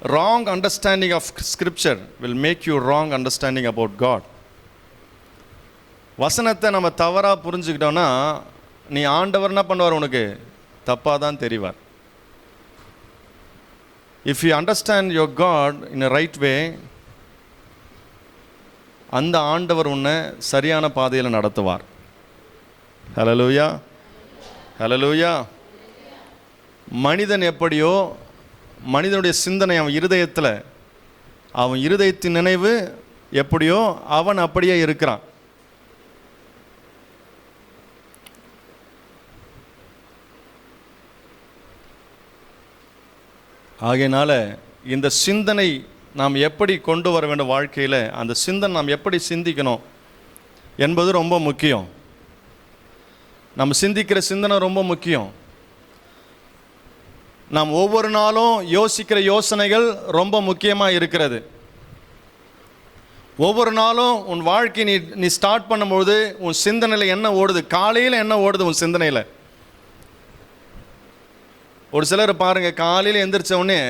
wrong understanding of scripture will make you wrong understanding about God. வசனத்தை நம்ம தவறாக புரிஞ்சுக்கிட்டோன்னா நீ ஆண்டவர் என்ன பண்ணுவார், உனக்கு தப்பாக தான் தெரிவார். If you understand your God in a right way, அந்த ஆண்டவர் உன்னை சரியான பாதையில் நடத்துவார். ஹல்லேலூயா, ஹல்லேலூயா. மனிதன் எப்படியோ, மனிதனுடைய சிந்தனை அவன் இருதயத்தில், அவன் இருதயத்தின் நினைவு எப்படியோ அவன் அப்படியே இருக்கிறான். ஆகையினால இந்த சிந்தனை நாம் எப்படி கொண்டு வர வேண்டும் வாழ்க்கையில், அந்த சிந்தனை நாம் எப்படி சிந்திக்கணும் என்பது ரொம்ப முக்கியம். நம்ம சிந்திக்கிற சிந்தனை ரொம்ப முக்கியம். நாம் ஒவ்வொரு நாளும் யோசிக்கிற யோசனைகள் ரொம்ப முக்கியமாக இருக்கிறது. ஒவ்வொரு நாளும் உன் வாழ்க்கை நீ ஸ்டார்ட் பண்ணும்போது உன் சிந்தனையில் என்ன ஓடுது, காலையில் என்ன ஓடுது உன் சிந்தனையில். ஒரு சிலர் பாருங்கள், காலையில் எந்திரிச்ச உடனே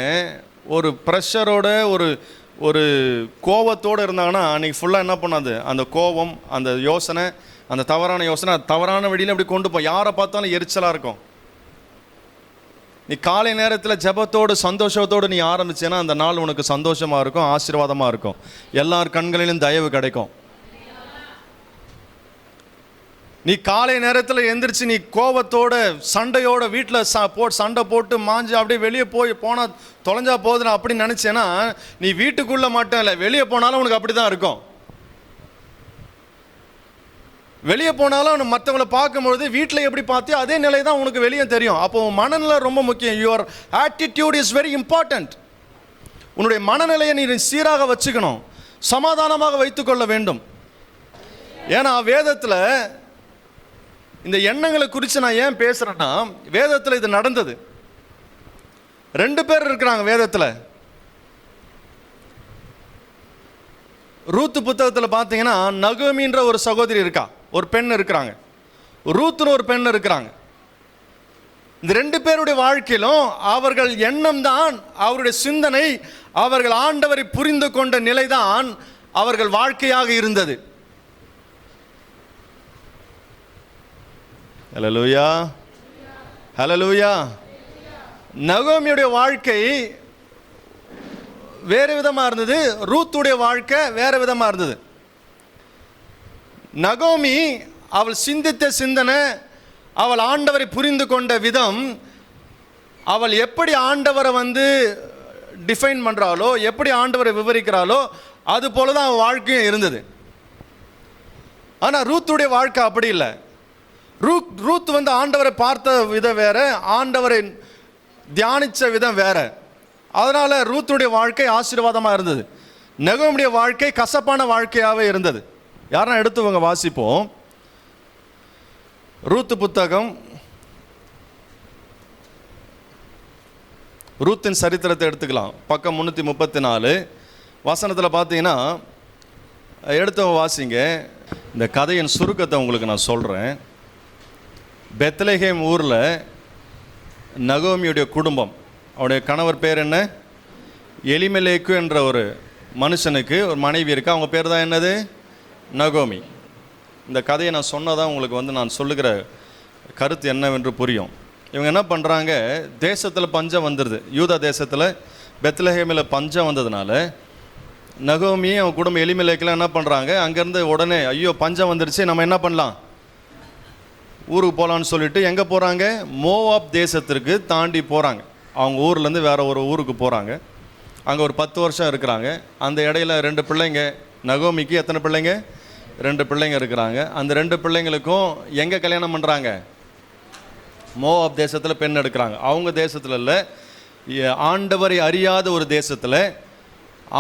ஒரு ப்ரெஷரோட ஒரு கோபத்தோடு இருந்தாங்கன்னா அன்றைக்கி ஃபுல்லாக என்ன பண்ணாது, அந்த கோபம், அந்த யோசனை, அந்த தவறான யோசனை தவறான வழியில் அப்படி கொண்டு போய் யாரை பார்த்தாலும் எரிச்சலாக இருக்கும். நீ காலை நேரத்தில் ஜெபத்தோடு சந்தோஷத்தோடு நீ ஆரம்பிச்சேன்னா அந்த நாள் உனக்கு சந்தோஷமாக இருக்கும், ஆசீர்வாதமாக இருக்கும், எல்லார் கண்களிலும் தயவு கிடைக்கும். நீ காலை நேரத்தில் எந்திரிச்சு நீ கோபத்தோட சண்டையோட வீட்டில் சண்டை போட்டு மாஞ்சு அப்படியே வெளியே போனால் தொலைஞ்சா போதுனா அப்படி நினச்சேன்னா நீ வீட்டுக்குள்ளே மட்டும் இல்லை, வெளியே போனாலும் உனக்கு அப்படி தான் இருக்கும். வெளியே போனாலும் மற்றவங்களை பார்க்கும்பொழுது வீட்டில் எப்படி பார்த்தியோ அதே நிலை தான் உனக்கு வெளியே தெரியும். அப்போ உன் மனநிலை ரொம்ப முக்கியம். Your attitude is very important. உன்னுடைய மனநிலையை நீ சீராக வச்சுக்கணும், சமாதானமாக வைத்துக்கொள்ள வேண்டும். ஏன்னா வேதத்தில் இந்த எண்ணங்களை குறித்து நான் ஏன் பேசுகிறேன்னா, வேதத்தில் இது நடந்தது. 2 பேர் இருக்கிறாங்க வேதத்தில். ரூத்து புத்தகத்தில் பார்த்தீங்கன்னா நகோமின்ற ஒரு சகோதரி இருக்கா, ஒரு பெண் இருக்கிறாங்க, ரூத்துன்னு ஒரு பெண் இருக்கிறாங்க. இந்த 2 பேருடைய வாழ்க்கையிலும் அவர்கள் எண்ணம் தான், அவருடைய சிந்தனை, அவர்கள் ஆண்டவரை புரிந்து கொண்ட நிலைதான் அவர்கள் வாழ்க்கையாக இருந்தது. ஹல்லேலூயா, ஹல்லேலூயா. நகோமியுடைய வாழ்க்கை வேறு விதமாக இருந்தது, ரூத்துடைய வாழ்க்கை வேறு விதமாக இருந்தது. நகோமி அவள் சிந்தித்த சிந்தனை, அவள் ஆண்டவரை புரிந்து கொண்ட விதம், அவள் எப்படி ஆண்டவரை டிஃபைன் பண்ணுறாளோ, எப்படி ஆண்டவரை விவரிக்கிறாளோ அது போல தான் அவள் வாழ்க்கையும் இருந்தது. ஆனால் ரூத்துடைய வாழ்க்கை அப்படி இல்லை. ரூத் ஆண்டவரை பார்த்த விதம் வேற, ஆண்டவரை தியானித்த விதம் வேற. அதனால் ரூத்துடைய வாழ்க்கை ஆசீர்வாதமாக இருந்தது. நகோமியுடைய வாழ்க்கை கசப்பான வாழ்க்கையாகவே இருந்தது. யாரும் எடுத்துவங்க வாசிப்போம். ரூத்து புத்தகம், ரூத்தின் சரித்திரத்தை எடுத்துக்கலாம். பக்கம் 334 வசனத்தில் பார்த்தீங்கன்னா எடுத்தவங்க வாசிங்க. இந்த கதையின் சுருக்கத்தை உங்களுக்கு நான் சொல்கிறேன். பெத்லெகேம் ஊரில் நகோமியுடைய குடும்பம், அவருடைய கணவர் பேர் என்ன, எலிமெலேக்கு என்ற ஒரு மனுஷனுக்கு ஒரு மனைவி இருக்குது. அவங்க பேர் தான் என்னது, நகோமி. இந்த கதையை நான் சொன்னதான் உங்களுக்கு நான் சொல்லுகிற கருத்து என்னவென்று புரியும். இவங்க என்ன பண்ணுறாங்க, தேசத்தில் பஞ்சம் வந்துடுது. யூதா தேசத்தில் பெத்லெகேமில் பஞ்சம் வந்ததுனால நகோமி அவன் குடும்பம் எலிமெலேக்கெலாம் என்ன பண்ணுறாங்க, அங்கேருந்து உடனே ஐயோ பஞ்சம் வந்துடுச்சு, நம்ம என்ன பண்ணலாம், ஊருக்கு போகலான்னு சொல்லிட்டு எங்கே போகிறாங்க, மோவாப் தேசத்திற்கு தாண்டி போகிறாங்க. அவங்க ஊர்லேருந்து வேறு ஒரு ஊருக்கு போகிறாங்க. அங்கே ஒரு 10 வருஷம் இருக்கிறாங்க. அந்த இடையில 2 பிள்ளைங்க, நகோமிக்கு எத்தனை பிள்ளைங்க, 2 பிள்ளைங்க இருக்கிறாங்க. அந்த 2 பிள்ளைங்களுக்கும் எங்கே கல்யாணம் பண்ணுறாங்க, மோவாப் தேசத்தில் பெண் எடுக்கிறாங்க. அவங்க தேசத்தில் இல்லை, ஆண்டவரை அறியாத ஒரு தேசத்தில்,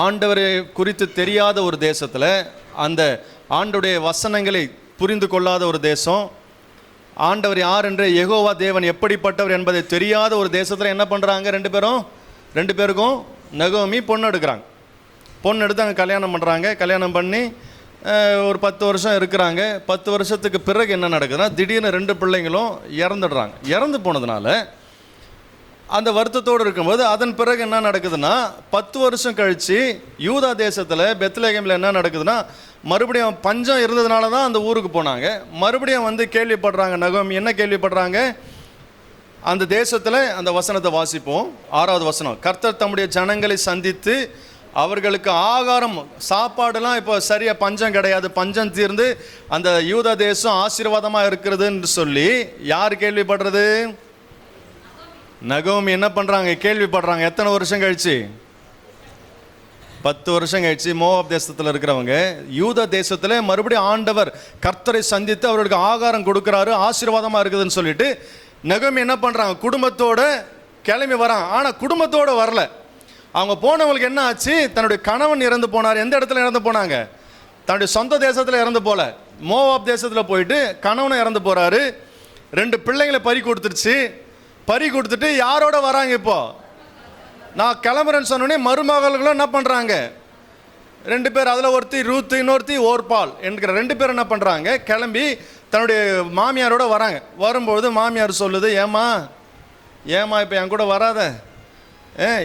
ஆண்டவரை குறித்து தெரியாத ஒரு தேசத்தில், அந்த ஆண்டவருடைய வசனங்களை புரிந்து கொள்ளாத ஒரு தேசம், ஆண்டவர் யார் என்று, யெகோவா தேவன் எப்படிப்பட்டவர் என்பதை தெரியாத ஒரு தேசத்தில் என்ன பண்ணுறாங்க, 2 பேருக்கும் நகோமி பொண்ணு எடுக்கிறாங்க. பொண்ணு எடுத்து அங்கே கல்யாணம் பண்ணுறாங்க. கல்யாணம் பண்ணி ஒரு 10 வருஷம் இருக்கிறாங்க. 10 வருஷத்துக்கு பிறகு என்ன நடக்குதுன்னா, திடீர்னு 2 பிள்ளைங்களும் இறந்துடுறாங்க. இறந்து போனதுனால அந்த வருத்தத்தோடு இருக்கும்போது அதன் பிறகு என்ன நடக்குதுன்னா 10 வருஷம் கழித்து யூதா தேசத்தில் பெத்லகேமில் என்ன நடக்குதுன்னா மறுபடியும் பஞ்சம் இருந்ததுனால தான் அந்த ஊருக்கு போனாங்க. மறுபடியும் வந்து கேள்விப்படுறாங்க, நகோமி என்ன கேள்விப்படுறாங்க, அந்த தேசத்தில் அந்த வசனத்தை வாசிப்போம். 6வது வசனம், கர்த்தர் தம்முடைய ஜனங்களை சந்தித்து அவர்களுக்கு ஆகாரம் சாப்பாடுலாம் இப்போ சரியாக பஞ்சம் கிடையாது, பஞ்சம் தீர்ந்து அந்த யூதா தேசம் ஆசீர்வாதமாக இருக்கிறதுன்னு சொல்லி யார் கேள்விப்படுறது? நகோமி என்ன பண்ணுறாங்க, கேள்விப்படுறாங்க. எத்தனை வருஷம் கழிச்சு? 10 வருஷம் கழிச்சு மோவாப் தேசத்தில் இருக்கிறவங்க யூதா தேசத்தில் மறுபடியும் ஆண்டவர் கர்த்தரை சந்தித்து அவர்களுக்கு ஆகாரம் கொடுக்குறாரு, ஆசீர்வாதமாக இருக்குதுன்னு சொல்லிட்டு நகோமி என்ன பண்ணுறாங்க, குடும்பத்தோடு கிளம்பி வராங்க. ஆனால் குடும்பத்தோடு வரல. அவங்க போனவங்களுக்கு என்ன ஆச்சு, தன்னுடைய கணவன் இறந்து போனார். எந்த இடத்துல இறந்து போனாங்க? தன்னுடைய சொந்த தேசத்தில் இறந்து போல, மோவாப் தேசத்தில் போயிட்டு கணவனும் இறந்து போகிறாரு. 2 பிள்ளைங்களை பறி கொடுத்துருச்சு. பறி கொடுத்துட்டு யாரோட வராங்க? இப்போ நான் கிளம்புறேன்னு சொன்னோடனே மருமகளும் என்ன பண்ணுறாங்க, 2 பேர், அதில் ஒருத்தி ரூத், இன்னொருத்தி ஓர்பால் என்கிற 2 பேர் என்ன பண்ணுறாங்க, கிளம்பி தன்னுடைய மாமியாரோட வராங்க. வரும்பொழுது மாமியார் சொல்லுது, ஏமா இப்போ என் கூட வராத,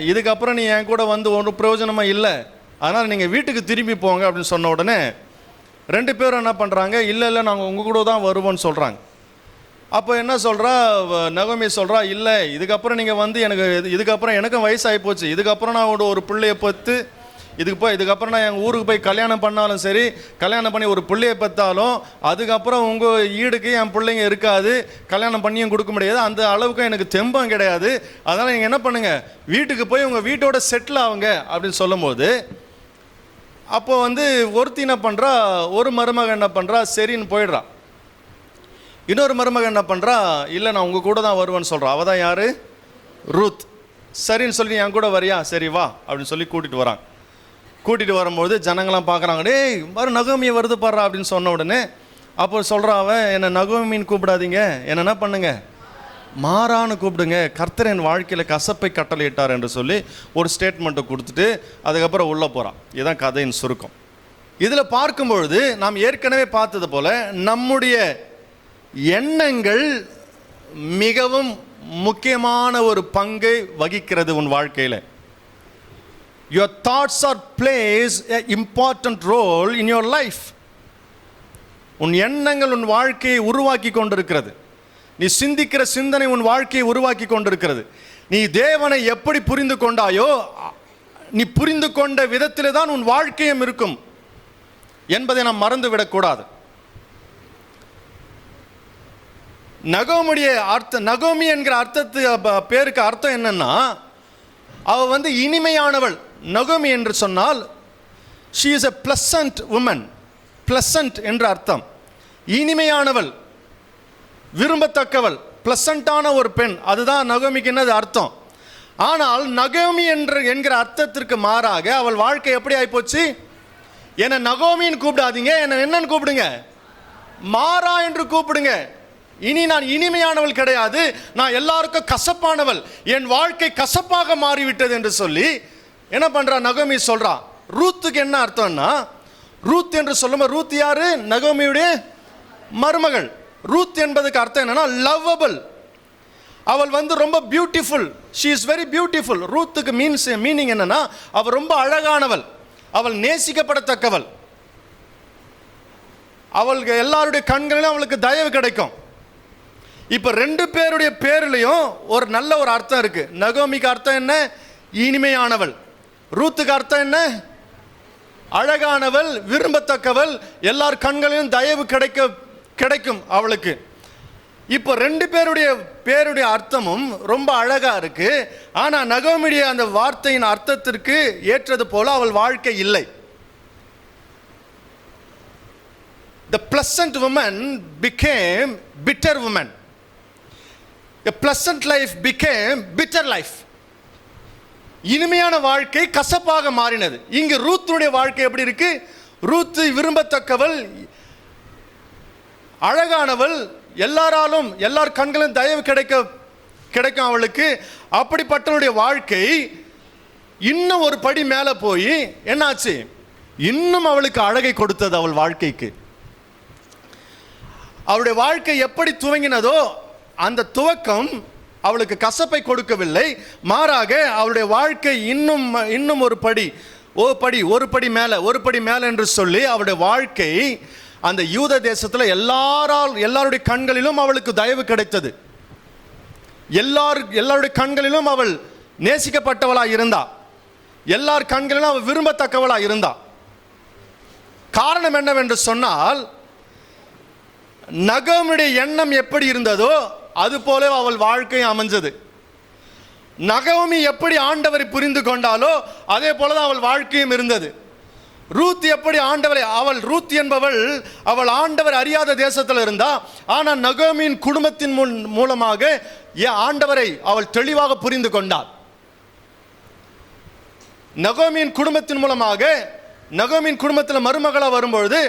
இதுக்கப்புறம் நீ என் கூட வந்து ஒன்றும் பிரயோஜனமாக இல்லை, அதனால் நீங்கள் வீட்டுக்கு திரும்பி போங்க அப்படின்னு சொன்ன உடனே 2 பேரும் என்ன பண்ணுறாங்க, இல்லை நாங்கள் உங்கள் கூட தான் வருவோம்னு சொல்கிறாங்க. அப்போ என்ன சொல்கிறா நகோமி சொல்கிறா, இல்லை இதுக்கப்புறம் நீங்கள் வந்து இதுக்கப்புறம் எனக்கும் வயசாகி போச்சு, இதுக்கப்புறம் நான் ஒரு பிள்ளையை பத்து இதுக்கப்புறம் நான் எங்கள் ஊருக்கு போய் கல்யாணம் பண்ணாலும் சரி, கல்யாணம் பண்ணி ஒரு பிள்ளையை பெற்றாலும் அதுக்கப்புறம் உங்கள் ஈடுக்கு என் பிள்ளைங்க இருக்காது, கல்யாணம் பண்ணியும் கொடுக்க முடியாது, அந்த அளவுக்கு எனக்கு தெம்பம் கிடையாது, அதனால் நீங்கள் என்ன பண்ணுங்கள், வீட்டுக்கு போய் உங்கள் வீட்டோட செட்டில் ஆகுங்க அப்படின்னு சொல்லும்போது, அப்போ வந்து ஒருத்தி என்ன பண்ணுறா, ஒரு மருமகன் என்ன பண்ணுறா, சரின்னு போயிடுறா. இன்னொரு மருமகன் என்ன பண்ணுறா, இல்லை நான் உங்கள் கூட தான் வருவேன்னு சொல்கிறா. அவள் தான் யார்? ரூத். சரின்னு சொல்லி என் கூட வரியா, சரி வா அப்படின்னு சொல்லி கூட்டிகிட்டு வராங்க. கூட்டிகிட்டு வரும்போது ஜனங்களாம் பார்க்குறாங்க, டேய் நகோமியை வருது பாடுறா அப்படின்னு சொன்ன உடனே அப்போ சொல்கிறா, அவன் என்னை நகோமின்னு கூப்பிடாதீங்க, என்ன பண்ணுங்க, மாறான்னு கூப்பிடுங்க, கர்த்தர் என் வாழ்க்கையில் கசப்பை கட்டளையிட்டார் என்று சொல்லி ஒரு ஸ்டேட்மெண்ட்டை கொடுத்துட்டு அதுக்கப்புறம் உள்ளே போகிறான். இதுதான் கதையின் சுருக்கம். இதில் பார்க்கும்பொழுது நாம் ஏற்கனவே பார்த்தது போல் நம்முடைய எண்ணங்கள் மிகவும் முக்கியமான ஒரு பங்கை வகிக்கிறது உன் வாழ்க்கையில். Your thoughts are plays an important role in your life. உன் எண்ணங்கள் உன் வாழ்க்கையை உருவாக்கி கொண்டிருக்கிறது. நீ சிந்திக்கிற சிந்தனை உன் வாழ்க்கையை உருவாக்கி கொண்டிருக்கிறது. நீ தேவனை எப்படி புரிந்து கொண்டாயோ, நீ புரிந்து கொண்ட விதத்திலே தான் உன் வாழ்க்கையும் இருக்கும் என்பதை நாம் மறந்து விடக்கூடாது. நகோமி என்கிற பேருக்கு அர்த்தம் என்னன்னா, அவ வந்து இனிமையானவள். நகோமி என்று சொன்னால் she is a pleasant woman. pleasant என்ற அர்த்தம். இனிமையானவள், விரும்பத்தக்கவள், பிளசண்டான ஒரு பெண், அதுதான் நகோமிக்கு என்னது அர்த்தம். ஆனால் நகோமி என்கிற அர்த்தத்திற்கு மாறாக அவள் வாழ்க்கை எப்படி ஆயிப்போச்சு, என்னை நகோமின்னு கூப்பிடாதீங்க, என்னை என்னன்னு கூப்பிடுங்க, மாறா என்று கூப்பிடுங்க. இனி நான் இனிமையானவள் கிடையாது, நான் எல்லாருக்கும் கசப்பானவள், என் வாழ்க்கை கசப்பாக மாறிவிட்டது என்று சொல்லி என்ன பண்றா நகோமி சொல்றா. ரூத்துக்கு என்ன அர்த்தம்னா, ரூத் என்று சொல்லும்போது, ரூத் யாரு? நகோமியுடைய மருமகள். ரூத் என்பதுக்கு அர்த்தம் என்னன்னா லவ்வபிள். அவள் வந்து ரொம்ப beautiful, she is very beautiful. ரூத்துக்கு மீனிங் என்னன்னா அவள் ரொம்ப அழகானவள், அவள் நேசிக்கப்படத்தக்கவள், அவளுக்கு எல்லாருடைய கண்களிலும் அவளுக்கு தயவு கிடைக்கும். இப்போ 2 பேருடைய பேர்லையும் ஒரு நல்ல ஒரு அர்த்தம் இருக்கு. நகோமிக்கு அர்த்தம் என்ன? இனிமையானவள். ரூத்துக்கு அர்த்தம் என்ன? அழகானவள், விரும்பத்தக்கவள், எல்லார் கண்களிலும் தயவு கிடைக்கும் அவளுக்கு. இப்போ 2 பேருடைய அர்த்தமும் ரொம்ப அழகா இருக்கு. ஆனா நகோமியுடைய அந்த வார்த்தையின் அர்த்தத்திற்கு ஏற்றது போல அவள் வாழ்க்கை இல்லை. The pleasant woman became bitter woman. A pleasant life became bitter life. இனிமையான வாழ்க்கை கசப்பாக மாறினது. இங்கு ரூத்துடைய வாழ்க்கை எப்படி இருக்கு? ரூத்து விரும்பத்தக்கவள், அழகானவள், எல்லார் கண்களும் தயவு கிடைக்கும் அவளுக்கு. அப்படிப்பட்டவளுடைய வாழ்க்கை இன்னும் ஒரு படி மேலே போய் என்னாச்சு, இன்னும் அவளுக்கு அழகை கொடுத்தது அவள் வாழ்க்கைக்கு. அவளுடைய வாழ்க்கை எப்படி துவங்கினதோ அந்த துவக்கம் அவளுக்கு கசப்பை கொடுக்கவில்லை, மாறாக அவளுடைய வாழ்க்கை இன்னும் ஒரு படி மேலே என்று சொல்லி அவளுடைய வாழ்க்கை அந்த யூத தேசத்தில் எல்லாருடைய கண்களிலும் அவளுக்கு தயவு கிடைத்தது. எல்லாருடைய கண்களிலும் அவள் நேசிக்கப்பட்டவளா இருந்தா, எல்லார் கண்களிலும் அவள் விரும்பத்தக்கவளா இருந்தா. காரணம் என்னவென்று சொன்னால், நகோமியுடைய எண்ணம் எப்படி இருந்ததோ அது போல அவள் வாழ்க்கை அமைஞ்சது. நகோமி எப்படி ஆண்டவரை புரிந்து கொண்டாலோ அதே போலதான் அவள் வாழ்க்கையும் இருந்தது. ரூத் எப்படி ரூத் என்பவள் அவள் ஆண்டவர் அறியாத தேசத்தில் இருந்தா, ஆனால் நகோமியின் குடும்பத்தின் மூலமாக ஆண்டவரை அவள் தெளிவாக புரிந்து கொண்டாள். நகோமியின் குடும்பத்தின் மூலமாக, நகோமியின் குடும்பத்தில் மருமகளா வரும்பொழுது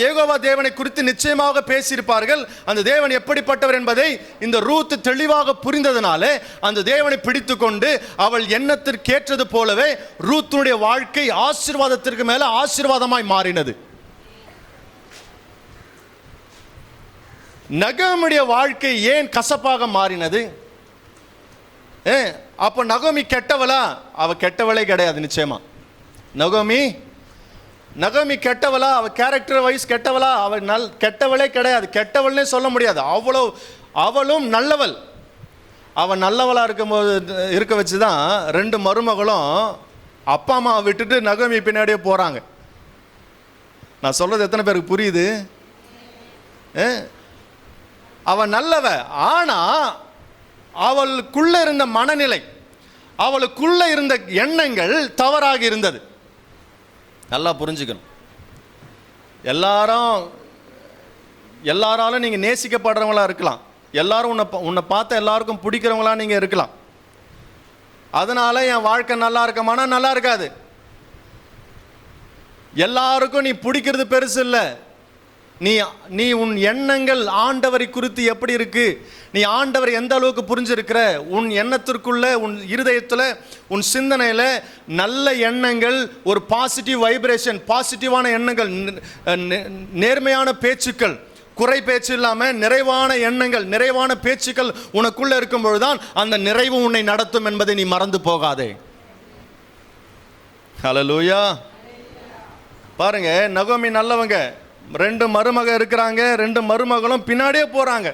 யெகோவா தேவனை குறித்து நிச்சயமாக பேசியிருப்பார்கள். அந்த தேவன் எப்படிப்பட்டவர் என்பதை இந்த ரூத் தெளிவாக புரிந்ததனாலே அந்த தேவனை பிடித்து கொண்டு அவள் எண்ணத்திற்கேற்றது போலவே ரூத்துடைய வாழ்க்கை ஆசீர்வாதத்திற்கு மேல ஆசீர்வாதமாய் மாறினது. நகோமியுடைய வாழ்க்கை ஏன் கசப்பாக மாறினது? அப்போ நகோமி கெட்டவளா? அவ கெட்டவளே கிடையாது. நிச்சயமா நகோமி கெட்டவளா? அவ கேரக்டர் வைஸ் கெட்டவளா? அவள் கெட்டவளே கிடையாது. கெட்டவள்னே சொல்ல முடியாது. அவளும் நல்லவள். அவள் நல்லவளா இருக்க வச்சு தான் 2 மருமகளும் அப்பா அம்மா விட்டுட்டு நகோமி பின்னாடியே போறாங்க. நான் சொல்றது எத்தனை பேருக்கு புரியுது? அவள் நல்லவ, ஆனா அவளுக்குள்ள இருந்த மனநிலை, அவளுக்குள்ள இருந்த எண்ணங்கள் தவறாக இருந்தது. நல்லா புரிஞ்சுக்கணும். எல்லாராலும் நீங்க நேசிக்கப்படுறவங்களா இருக்கலாம், எல்லாரும் உன்னை பார்த்த எல்லாருக்கும் பிடிக்கிறவங்களா நீங்க இருக்கலாம். அதனால என் வாழ்க்கை நல்லா இருக்கமானா நல்லா இருக்காது. எல்லாருக்கும் நீ பிடிக்கிறது பெருசு இல்லை. நீ உன் எண்ணங்கள் ஆண்டவரை குறித்து எப்படி இருக்கு, நீ ஆண்டவரை எந்த அளவுக்கு புரிஞ்சிருக்கிற, உன் எண்ணத்திற்குள்ள, உன் இருதயத்தில், உன் சிந்தனையில் நல்ல எண்ணங்கள், ஒரு பாசிட்டிவ் வைப்ரேஷன், பாசிட்டிவான எண்ணங்கள், நேர்மையான பேச்சுக்கள், குறை பேச்சு இல்லாமல் நிறைவான எண்ணங்கள், நிறைவான பேச்சுக்கள் உனக்குள்ள இருக்கும் பொழுதுதான் அந்த நிறைவு உன்னை நடத்தும் என்பதை நீ மறந்து போகாதே. ஹல்லேலூயா. பாருங்க, நகோமி நல்லவங்க, 2 மருமக இருக்கிறாங்க, 2 மருமகளும் பின்னாடியே போறாங்க.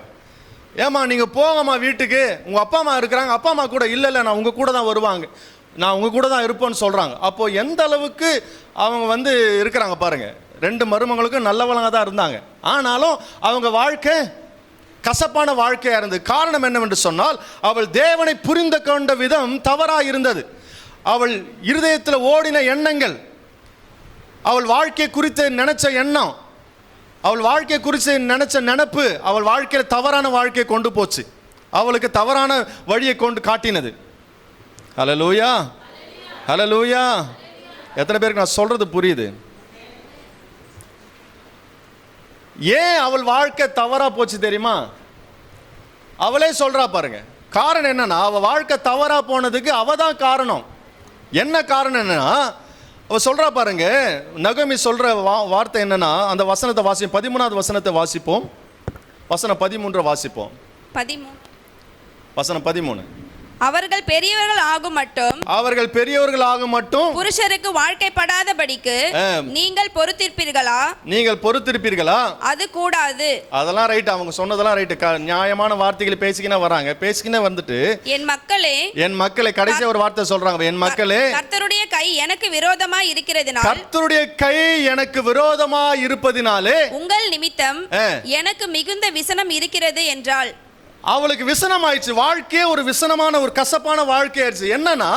ஏமா நீங்க போங்கம்மா வீட்டுக்கு, உங்க அப்பா அம்மா இருக்கிறாங்க. அப்பா அம்மா கூட இல்லை நான் உங்க கூட தான் வருவாங்க, நான் உங்க கூட தான் இருப்பேன்னு சொல்றாங்க. அப்போ எந்த அளவுக்கு அவங்க இருக்கிறாங்க பாருங்க. 2 மருமகளுக்கும் நல்லவளங்க தான் இருந்தாங்க, ஆனாலும் அவங்க வாழ்க்கை கசப்பான வாழ்க்கையா இருந்தது. காரணம் என்னவென்று சொன்னால், அவள் தேவனை புரிந்து கொண்ட விதம் தவறாக இருந்தது. அவள் இருதயத்தில் ஓடின எண்ணங்கள், அவள் வாழ்க்கை குறித்து நினைச்ச எண்ணம், அவள் வாழ்க்கை குறித்து நினைச்ச நினைப்பு அவள் வாழ்க்கையில் தவறான வாழ்க்கையை கொண்டு போச்சு, அவளுக்கு தவறான வழியை கொண்டு காட்டினது. ஹல்லேலூயா, ஹல்லேலூயா. எத்தனை பேருக்கு நான் சொல்றது புரியுது? ஏன் அவள் வாழ்க்கை தவறா போச்சு தெரியுமா? அவளே சொல்றா பாருங்க. காரணம் என்னன்னா, அவள் வாழ்க்கை தவறா போனதுக்கு அவ தான் காரணம். என்ன காரணம் என்னன்னா, அவ சொல்றா பாருங்க. நகோமி சொல்ற வார்த்தை என்னன்னா, அந்த வசனத்தை வாசிப்போம். 13வது வசனத்தை வாசிப்போம். வசனம் 13 வாசிப்போம். வசனம் 13. அவர்கள் பெரியவர்கள் ஆகும் மட்டும் புருஷருக்கு வாழ்க்கைப்படாதபடிக்கு நீங்கள் பொறுத்திருப்பீர்களா? அது கூடாது. அதெல்லாம் ரைட், அவங்க சொன்னதெல்லாம் ரைட். நியாயமான வார்த்தைகளை பேசிக்கினே வராங்க. பேசிக்கினே வந்துட்டு என் மக்களே கடைசி ஒரு வார்த்தை சொல்றாங்க. என் மக்களே, கர்த்தருடைய கை எனக்கு விரோதமாய் இருக்கிறதினால், கர்த்தருடைய கை எனக்கு விரோதமாய் இருப்பதினாலே உங்கள் நிமித்தம் எனக்கு மிகுந்த விசனம் இருக்கிறது என்றாள். அவளுக்கு விசனம் ஆயிடுச்சு. வாழ்க்கையே ஒரு விசனமான, ஒரு கசப்பான வாழ்க்கை ஆயிடுச்சு. என்னன்னா,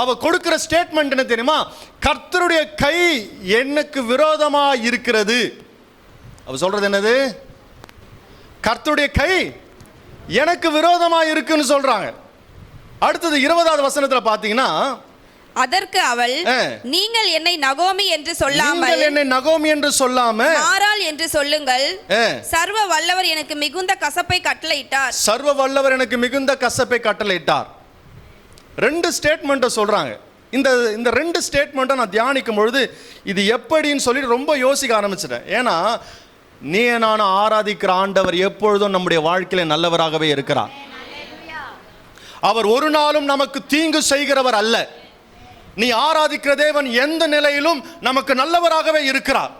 அவ கொடுக்கிற ஸ்டேட்மெண்ட் என்ன தெரியுமா? கர்த்தருடைய கை எனக்கு விரோதமா இருக்கிறது. அவ சொல்றது என்னது? கர்த்தருடைய கை எனக்கு விரோதமா இருக்குன்னு சொல்றாங்க. அடுத்தது 20வது வசனத்துல பாத்தீங்கன்னா, அதற்கு அவள், நீங்கள் என்னை நகோமி என்று சொல்லாமல் மாறாள் என்று சொல்லுங்கள். சர்வ வல்லவர் எனக்கு மிகுந்த கசப்பை கட்டளையிட்டார். 2 ஸ்டேட்மெண்ட்டை சொல்றாங்க. இந்த 2 ஸ்டேட்மெண்ட்டை நான் தியானிக்கும் பொழுது இது எப்படின்னு சொல்லி ரொம்ப யோசிக்க ஆரம்பிச்சிட்டேன். ஏன்னா, நீ நான் ஆராதிக்கிற ஆண்டவர் எப்பொழுதும் நம்முடைய வாழ்க்கையில நல்லவராகவே இருக்கிறார். அவர் ஒரு நாளும் நமக்கு தீங்கு செய்கிறவர் அல்ல. நீ ஆராதிக்கிற தேவன் எந்த நிலையிலும் நமக்கு நல்லவராகவே இருக்கிறார்.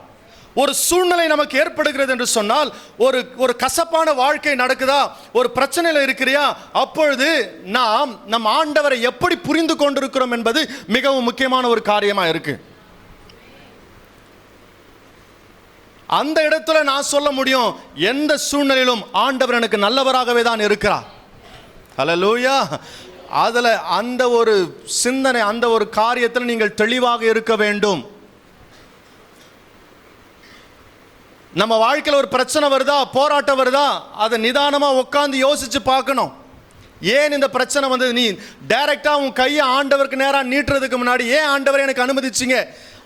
ஒரு சூழ்நிலை நமக்கு ஏற்படுகிறது என்று சொன்னால், ஒரு கசப்பான வாழ்க்கை நடக்குதா, ஒரு பிரச்சனையில் இருக்கிறியா, அப்பொழுது நாம் நம் ஆண்டவரை எப்படி புரிந்து கொண்டிருக்கிறோம் என்பது மிகவும் முக்கியமான ஒரு காரியமாக இருக்கு. அந்த இடத்துல நான் சொல்ல முடியும், எந்த சூழ்நிலையிலும் ஆண்டவர் எனக்கு நல்லவராகவே தான் இருக்கிறார். ஹல்லேலூயா. அதில் அந்த ஒரு சிந்தனை, அந்த ஒரு காரியத்தில் நீங்கள் தெளிவாக இருக்க வேண்டும். நம்ம வாழ்க்கையில் ஒரு பிரச்சனை வருதா, போராட்டம் வருதா, அதை நிதானமாக உட்காந்து யோசிச்சு பார்க்கணும். ஏன் இந்த பிரச்சனை வந்தது? நீ டைரக்டாக உன் கையை ஆண்டவருக்கு நேராக நீட்டுறதுக்கு முன்னாடி, ஏன் ஆண்டவர் எனக்கு அனுமதிச்சிங்க,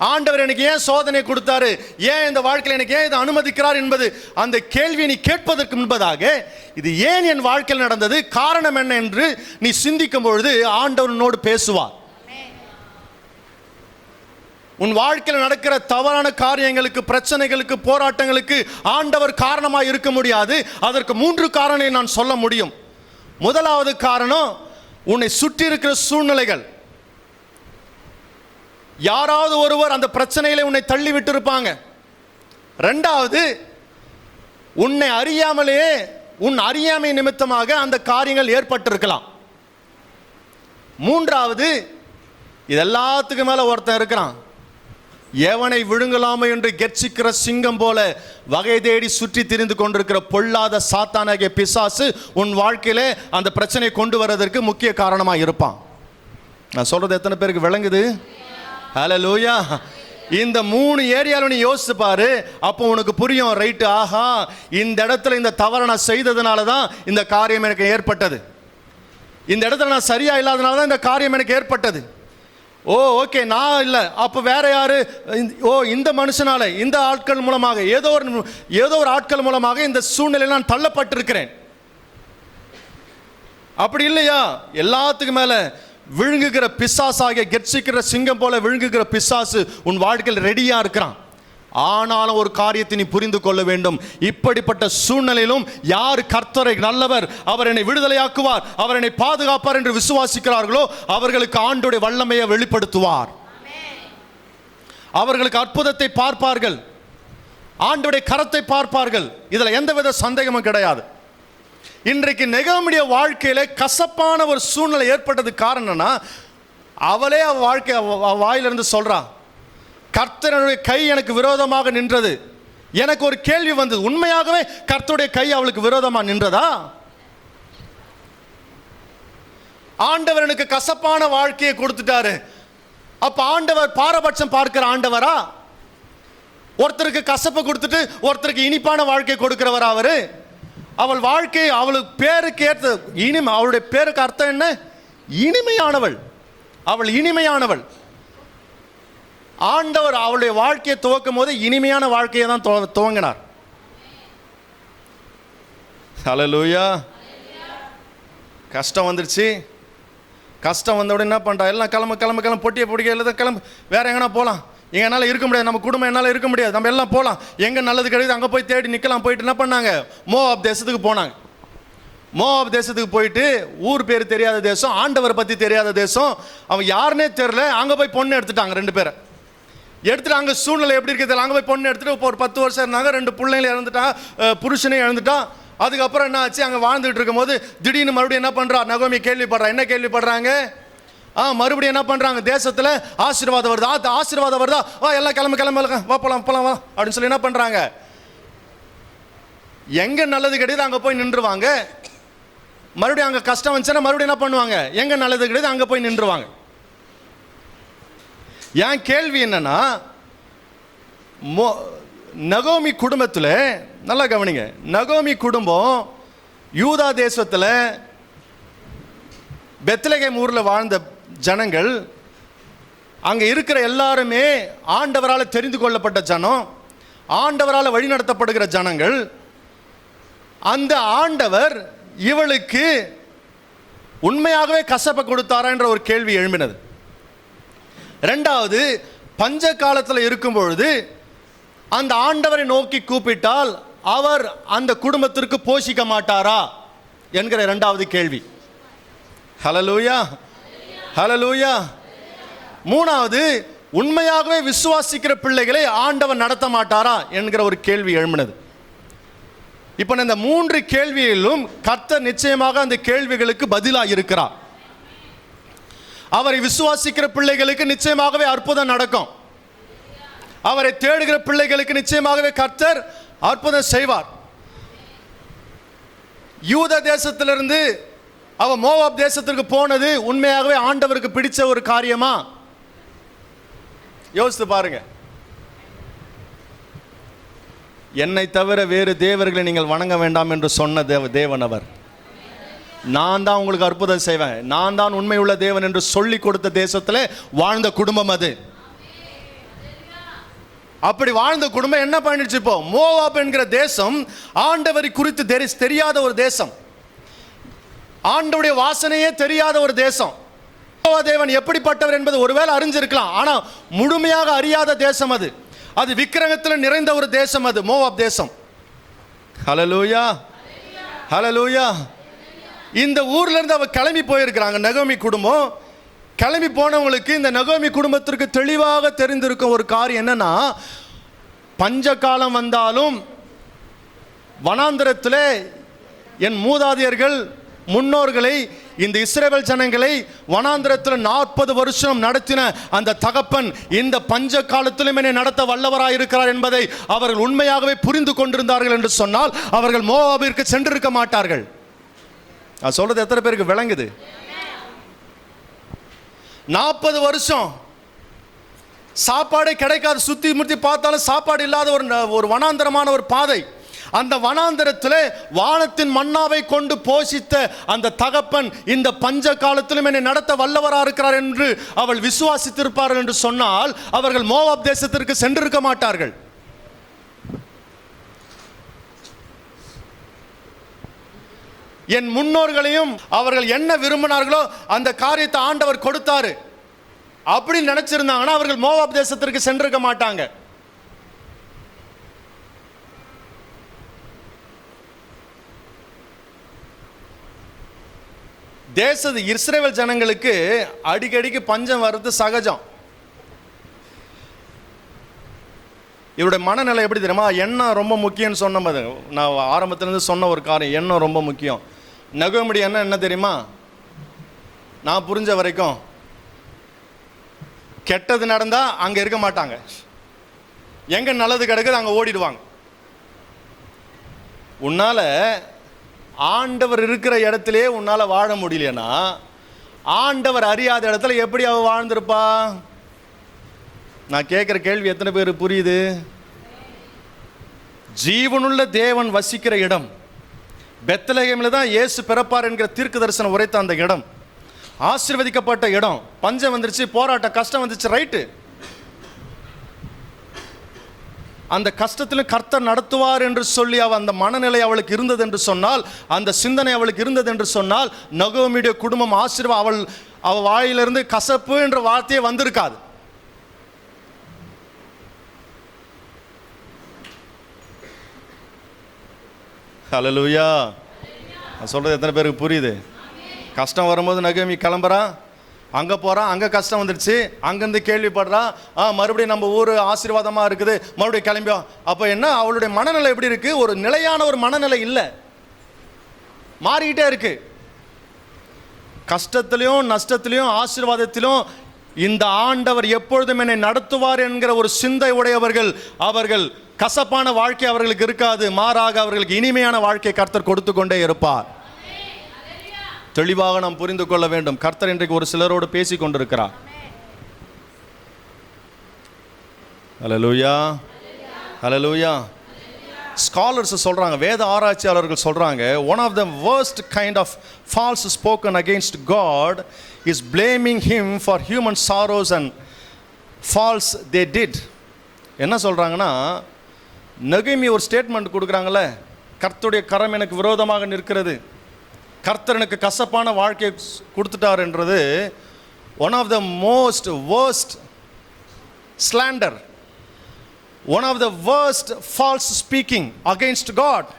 ஆண்டவர் எனக்கு ஏன் சோதனை கொடுத்தாரு, ஏன் இந்த வாழ்க்கையில் எனக்கு ஏன் இதை அனுமதிக்கிறார் என்பது அந்த கேள்வியை நீ கேட்பதற்கு முன்பதாக, இது ஏன் என் வாழ்க்கையில் நடந்தது, காரணம் என்ன என்று நீ சிந்திக்கும் பொழுது ஆண்டவனோடு பேசுவார். உன் வாழ்க்கையில் நடக்கிற தவறான காரியங்களுக்கு, பிரச்சனைகளுக்கு, போராட்டங்களுக்கு ஆண்டவர் காரணமாக இருக்க முடியாது. அதற்கு 3 காரணங்களை நான் சொல்ல முடியும். முதலாவது காரணம், உன்னை சுற்றி இருக்கிற சூழ்நிலைகள். யாராவது ஒருவர் அந்த பிரச்சனையில உன்னை தள்ளி விட்டு இருப்பாங்க. ரெண்டாவது, உன்னை அறியாமலேயே, உன் அறியாமை நிமித்தமாக அந்த காரியங்கள் ஏற்பட்டிருக்கலாம். மூன்றாவது, இது எல்லாத்துக்கும் மேல ஒருத்தன் இருக்கிறான், எவனை விழுங்கலாமோ என்று கெர்ச்சிக்கிற சிங்கம் போல வகை தேடி சுற்றி திரிந்து கொண்டிருக்கிற பொல்லாத சாத்தானாகிய பிசாசு உன் வாழ்க்கையிலே அந்த பிரச்சனையை கொண்டு வரதற்கு முக்கிய காரணமாக இருப்பான். நான் சொல்றது எத்தனை பேருக்கு விளங்குது? ஹல்லேலூயா. இந்த 3 ஏரியாவில் நீ யோசிச்சு பாரு, அப்போ உனக்கு புரியும். ரைட்டு, ஆஹா, இந்த இடத்துல இந்த தவறை நான் செய்ததுனால தான் இந்த காரியம் எனக்கு ஏற்பட்டது, இந்த இடத்துல நான் சரியா இல்லாதனால தான் இந்த காரியம் எனக்கு ஏற்பட்டது. ஓ ஓகே, நான் இல்லை, அப்போ வேற யாரு? ஓ, இந்த மனுஷனால, இந்த ஆட்கள் மூலமாக, ஏதோ ஒரு ஆட்கள் மூலமாக இந்த சூழ்நிலையில் நான் தள்ளப்பட்டிருக்கிறேன். அப்படி இல்லையா? எல்லாத்துக்கும் மேல விழுங்குகிற பிசாசாகிய, கெர்ச்சிக்கிற சிங்கம் போல விழுங்குகிற பிசாசு உன் வாழ்க்கையில் ரெடியா இருக்கிறான். ஆனாலும் ஒரு காரியத்தை நீ புரிந்து கொள்ள வேண்டும். இப்படிப்பட்ட சூழ்நிலையிலும் யார் கர்த்தரை நல்லவர், அவர் என்னை விடுதலையாக்குவார், அவர் என்னை பாதுகாப்பார் என்று விசுவாசிக்கிறார்களோ அவர்களுக்கு ஆண்டவருடைய வல்லமையை வெளிப்படுத்துவார். அவர்களுக்கு அற்புதத்தை பார்ப்பார்கள், ஆண்டவருடைய கரத்தை பார்ப்பார்கள். இதுல எந்தவித சந்தேகமும் கிடையாது. இன்றைக்கு நெகோமியுடைய வாழ்க்கையில கசப்பான ஒரு சூழ்நிலை ஏற்பட்டது. காரணம்னா, அவளே அவ வாழ்க்கை வாயிலிருந்து சொல்றா, கர்த்தருடைய கை எனக்கு விரோதமாக நின்றது. எனக்கு ஒரு கேள்வி வந்தது, உண்மையாகவே கர்த்தருடைய கை அவளுக்கு விரோதமாக நின்றதா? ஆண்டவர் எனக்கு கசப்பான வாழ்க்கையை கொடுத்துட்டாரு, அப்ப ஆண்டவர் பாரபட்சம் பார்க்கிற ஆண்டவரா? ஒருத்தருக்கு கசப்பை கொடுத்துட்டு ஒருத்தருக்கு இனிப்பான வாழ்க்கை கொடுக்கிறவரா அவரு? அவள் வாழ்க்கை, அவளுக்கு பேருக்கு ஏற்ற இனிமை, அவளுடைய பேருக்கு அர்த்தம் என்ன? இனிமையானவள். அவள் இனிமையானவள். ஆண்டவர் அவளுடைய வாழ்க்கையை துவக்கும் போது இனிமையான வாழ்க்கையை தான் துவங்கினார். ஹல்லேலூயா. கஷ்டம் வந்துருச்சு. கஷ்டம் வந்த உடனே என்ன பண்ணுறா? எல்லாம் கிளம்பு பொட்டியை பிடிக்க, இல்லை கிளம்பு, வேற எங்கன்னா போகலாம், எங்க என்னால் இருக்க முடியாது, நம்ம குடும்பம் என்னால் இருக்க முடியாது, நம்ம எல்லாம் போகலாம், எங்கே நல்லது கிடையாது அங்கே போய் தேடி நிற்கலாம். போயிட்டு என்ன பண்ணாங்க? மோவாப் தேசத்துக்கு போனாங்க. மோவாப் தேசத்துக்கு போயிட்டு, ஊர் பேர் தெரியாத தேசம், ஆண்டவரை பற்றி தெரியாத தேசம், அவன் யாருன்னே தெரியல, அங்கே போய் பொண்ணு எடுத்துட்டாங்க. 2 பேரை எடுத்துட்டு, அங்கே சூழ்நிலை எப்படி இருக்குது, அங்கே போய் பொண்ணு எடுத்துட்டு ஒரு 10 வருஷம் இருந்தாங்க. 2 பிள்ளைங்களை இழந்துட்டான், புருஷனையும் இழந்துட்டான். அதுக்கப்புறம் என்ன ஆச்சு? அங்கே வாழ்ந்துட்டு இருக்கும் போது திடீர்னு மறுபடியும் என்ன பண்ணுறா? நகோமி கேள்விப்படுறா. என்ன கேள்விப்படுறாங்க? மறுபடியும் என்ன பண்ணுறாங்க? தேசத்தில் ஆசீர்வாதம் வருதா? ஆசீர்வாதம் வருதா? எல்லாம் கிளம்பு வா, போலாம் வா அப்படின்னு சொல்லி என்ன பண்ணுறாங்க? எங்கே நல்லது கிடையாது அங்கே போய் நின்றுவாங்க. மறுபடியும் அங்கே கஷ்டம் வந்துச்சுன்னா மறுபடியும் என்ன பண்ணுவாங்க? எங்கே நல்லது கிடையாது அங்கே போய் நின்றுவாங்க. என் கேள்வி என்னன்னா, நகோமி குடும்பத்தில் நல்லா கவனிங்க, நகோமி குடும்பம் யூதா தேசத்தில் பெத்லகேம் ஊரில் வாழ்ந்த ஜனங்கள், அங்கே இருக்கிற எல்லாருமே ஆண்டவரால் தெரிந்து கொள்ளப்பட்ட ஜனம், ஆண்டவரால் வழிநடத்தப்படுகிற ஜனங்கள். அந்த ஆண்டவர் இவளுக்கு உண்மையாகவே கசப்பை கொடுத்தாரா என்ற ஒரு கேள்வி எழும்பினது. 2வது, பஞ்ச காலத்தில் இருக்கும் பொழுது அந்த ஆண்டவரை நோக்கி கூப்பிட்டால் அவர் அந்த குடும்பத்திற்கு போஷிக்க மாட்டாரா என்கிற 2வது கேள்வி. ஹல்லேலூயா, ஹல்லேலூயா. மூணாவது, உண்மையாகவே விசுவாசிக்கிற பிள்ளைகளை ஆண்டவர் நடத்த மாட்டாரா என்கிற ஒரு கேள்வி எழும்பினது. இப்போ இந்த 3 கேள்வியிலும் கர்த்தர் நிச்சயமாக அந்த கேள்விகளுக்கு பதிலாக இருக்கிறார். அவரை விசுவாசிக்கிற பிள்ளைகளுக்கு நிச்சயமாகவே அற்புதம் நடக்கும். அவரை தேடுகிற பிள்ளைகளுக்கு நிச்சயமாகவே கர்த்தர் அற்புதம் செய்வார். யூத தேசத்திலிருந்து அவ மோவாப் தேசத்திற்கு போனது உண்மையாகவே ஆண்டவருக்கு பிடிச்ச ஒரு காரியமா? யோசித்து பாருங்க. என்னை தவிர வேறு தேவர்களை நீங்கள் வணங்க வேண்டாம் என்று சொன்ன தேவன் அவர். நான் தான் உங்களுக்கு அற்புதம் செய்வேன், நான் தான் உண்மையுள்ள தேவன் என்று சொல்லி கொடுத்த தேசத்தில் வாழ்ந்த குடும்பம் அது. அப்படி வாழ்ந்த குடும்பம் என்ன பண்ணிடுச்சு? இப்போ மோவாப் என்கிற தேசம் ஆண்டவரை குறித்து தெரியாத ஒரு தேசம், ஆண்டவருடைய வாசனையே தெரியாத ஒரு தேசம். தேவன் எப்படிப்பட்டவர் என்பது ஒருவேளை அறிஞ்சிருக்கலாம், ஆனால் முழுமையாக அறியாத தேசம் அது. அது விக்கிரகத்தில் நிறைந்த ஒரு தேசம் அது மோவாப் தேசம். ஹல்லேலூயா, ஹல்லேலூயா. இந்த ஊர்ல இருந்து அவ கிளம்பி போயிருக்கிறாங்க நகோமி குடும்பம். கிளம்பி போனவங்களுக்கு இந்த நகோமி குடும்பத்திற்கு தெளிவாக தெரிந்திருக்கும் ஒரு காரியம் என்னன்னா, பஞ்ச காலம் வந்தாலும் வனாந்தரத்தில் என் மூதாதையர்கள் முன்னோர்களை, இந்த இஸ்ரவேல் ஜனங்களை வனாந்தரத்தில் 40 வருஷம் நடத்தின அந்த தகப்பன் இந்த பஞ்ச காலத்திலும் என்னை நடத்த வல்லவராய் இருக்கிறார் என்பதை அவர்கள் உண்மையாகவே புரிந்து கொண்டிருந்தார்கள் என்று சொன்னால் அவர்கள் மோவாபிற்கு சென்றிருக்க மாட்டார்கள். நான் சொல்றது எத்தனை பேருக்கு விளங்குது? 40 வருஷம் சாப்பாடே கிடைக்காது, சுத்தி முத்தி பார்த்தாலும் சாப்பாடு இல்லாத ஒரு வனாந்தரமான ஒரு பாதை. அந்த வனாந்தரத்தில் வானத்தின் மன்னாவை கொண்டு போஷித்த அந்த தகப்பன் இந்த பஞ்ச காலத்திலும் என்னை நடத்த வல்லவராக இருக்கிறார் என்று அவள் விசுவாசித்திருப்பார்கள் என்று சொன்னால் அவர்கள் மோவாப் தேசத்திற்கு சென்றிருக்க மாட்டார்கள். என் முன்னோர்களையும் அவர்கள் என்ன விரும்பினார்களோ அந்த காரியத்தை ஆண்டவர் கொடுத்தாரு அப்படி நினைச்சிருந்தாங்கன்னா அவர்கள் மோவாப் தேசத்திற்கு சென்றிருக்க மாட்டாங்க. இஸ்ரவேல் ஜனங்களுக்கு அடிக்கடிக்கு பஞ்சம் வர்றது சகஜம். இவருடைய மனநிலை எப்படி தெரியுமா? எண்ணம் ரொம்ப முக்கியம்னு சொன்னது நான் ஆரம்பத்திலிருந்து சொன்ன ஒரு காரியம், எண்ணம் ரொம்ப முக்கியம். நகோமியுடைய எண்ணம் என்ன தெரியுமா? நான் புரிஞ்ச வரைக்கும் கெட்டது நடந்தா அங்க இருக்க மாட்டாங்க, எங்க நல்லது கிடக்குது அங்க ஓடிடுவாங்க. உன்னால ஆண்டவர் இருக்கிற இடத்திலே உன்னால வாழ முடியலன்னா ஆண்டவர் அறியாத இடத்துல எப்படி அவ வாழ்ந்திருப்பா? நான் கேட்கிற கேள்வி எத்தனை பேர் புரியுது? ஜீவனுள்ள தேவன் வசிக்கிற இடம் பெத்லகேமில் தான் இயேசு பிறப்பார் என்கிற தீர்க்க தரிசனம் உரைத்த அந்த இடம், ஆசீர்வதிக்கப்பட்ட இடம். பஞ்சம் வந்துருச்சு, போராட்டம், கஷ்டம் வந்துச்சு, ரைட்டு. அந்த கஷ்டத்திலும் கர்த்தர் நடத்துவார் என்று சொல்லி அந்த மனநிலை அவளுக்கு இருந்தது என்று சொன்னால், அந்த சிந்தனை அவளுக்கு இருந்தது என்று சொன்னால், நகோமியுடைய குடும்பம் ஆசீர்வாதம் அவள் வாயிலிருந்து கசப்பு என்ற வார்த்தையே வந்திருக்காது. ஹல்லேலூயா. நான் சொல்றது எத்தனை பேருக்கு புரியுது? கஷ்டம் வரும்போது நகோமி கிளம்புறா, அங்கே போகிறான், அங்கே கஷ்டம் வந்துடுச்சு, அங்கேருந்து கேள்விப்படுறான், மறுபடியும் நம்ம ஊர் ஆசீர்வாதமாக இருக்குது, மறுபடியும் கிளம்பியோம். அப்போ என்ன, அவளுடைய மனநிலை எப்படி இருக்குது? ஒரு நிலையான ஒரு மனநிலை இல்லை, மாறிக்கிட்டே இருக்கு. கஷ்டத்திலையும் நஷ்டத்திலையும் ஆசீர்வாதத்திலும் இந்த ஆண்டவர் எப்பொழுதும் என்னை நடத்துவார் என்கிற ஒரு சிந்தை உடையவர்கள். அவர்கள் கசப்பான வாழ்க்கை அவர்களுக்கு இருக்காது, மாறாக அவர்களுக்கு இனிமையான வாழ்க்கை கர்த்தர் கொடுத்து கொண்டே இருப்பார். தெளிவாக நாம் புரிந்து கொள்ள வேண்டும். கர்த்தர் இன்றைக்கு ஒரு சிலரோடு பேசி கொண்டிருக்கிறார். ஹல்லேலூயா, ஹல்லேலூயா. ஸ்காலர்ஸ் சொல்றாங்க, வேத ஆராய்ச்சியாளர்கள் சொல்றாங்க, one of the worst kind of false spoken against God is blaming him for human sorrows and faults they did. என்ன சொல்றாங்கன்னா, நகோமி ஒரு ஸ்டேட்மெண்ட் கொடுக்குறாங்கல்ல, கர்த்தருடைய கரம் எனக்கு விரோதமாக நிற்கிறது, கர்த்தர் எனக்கு கசப்பான வாழ்க்கையை கொடுத்துட்டார் என்றது one of the most worst slander, one of the worst false speaking against God.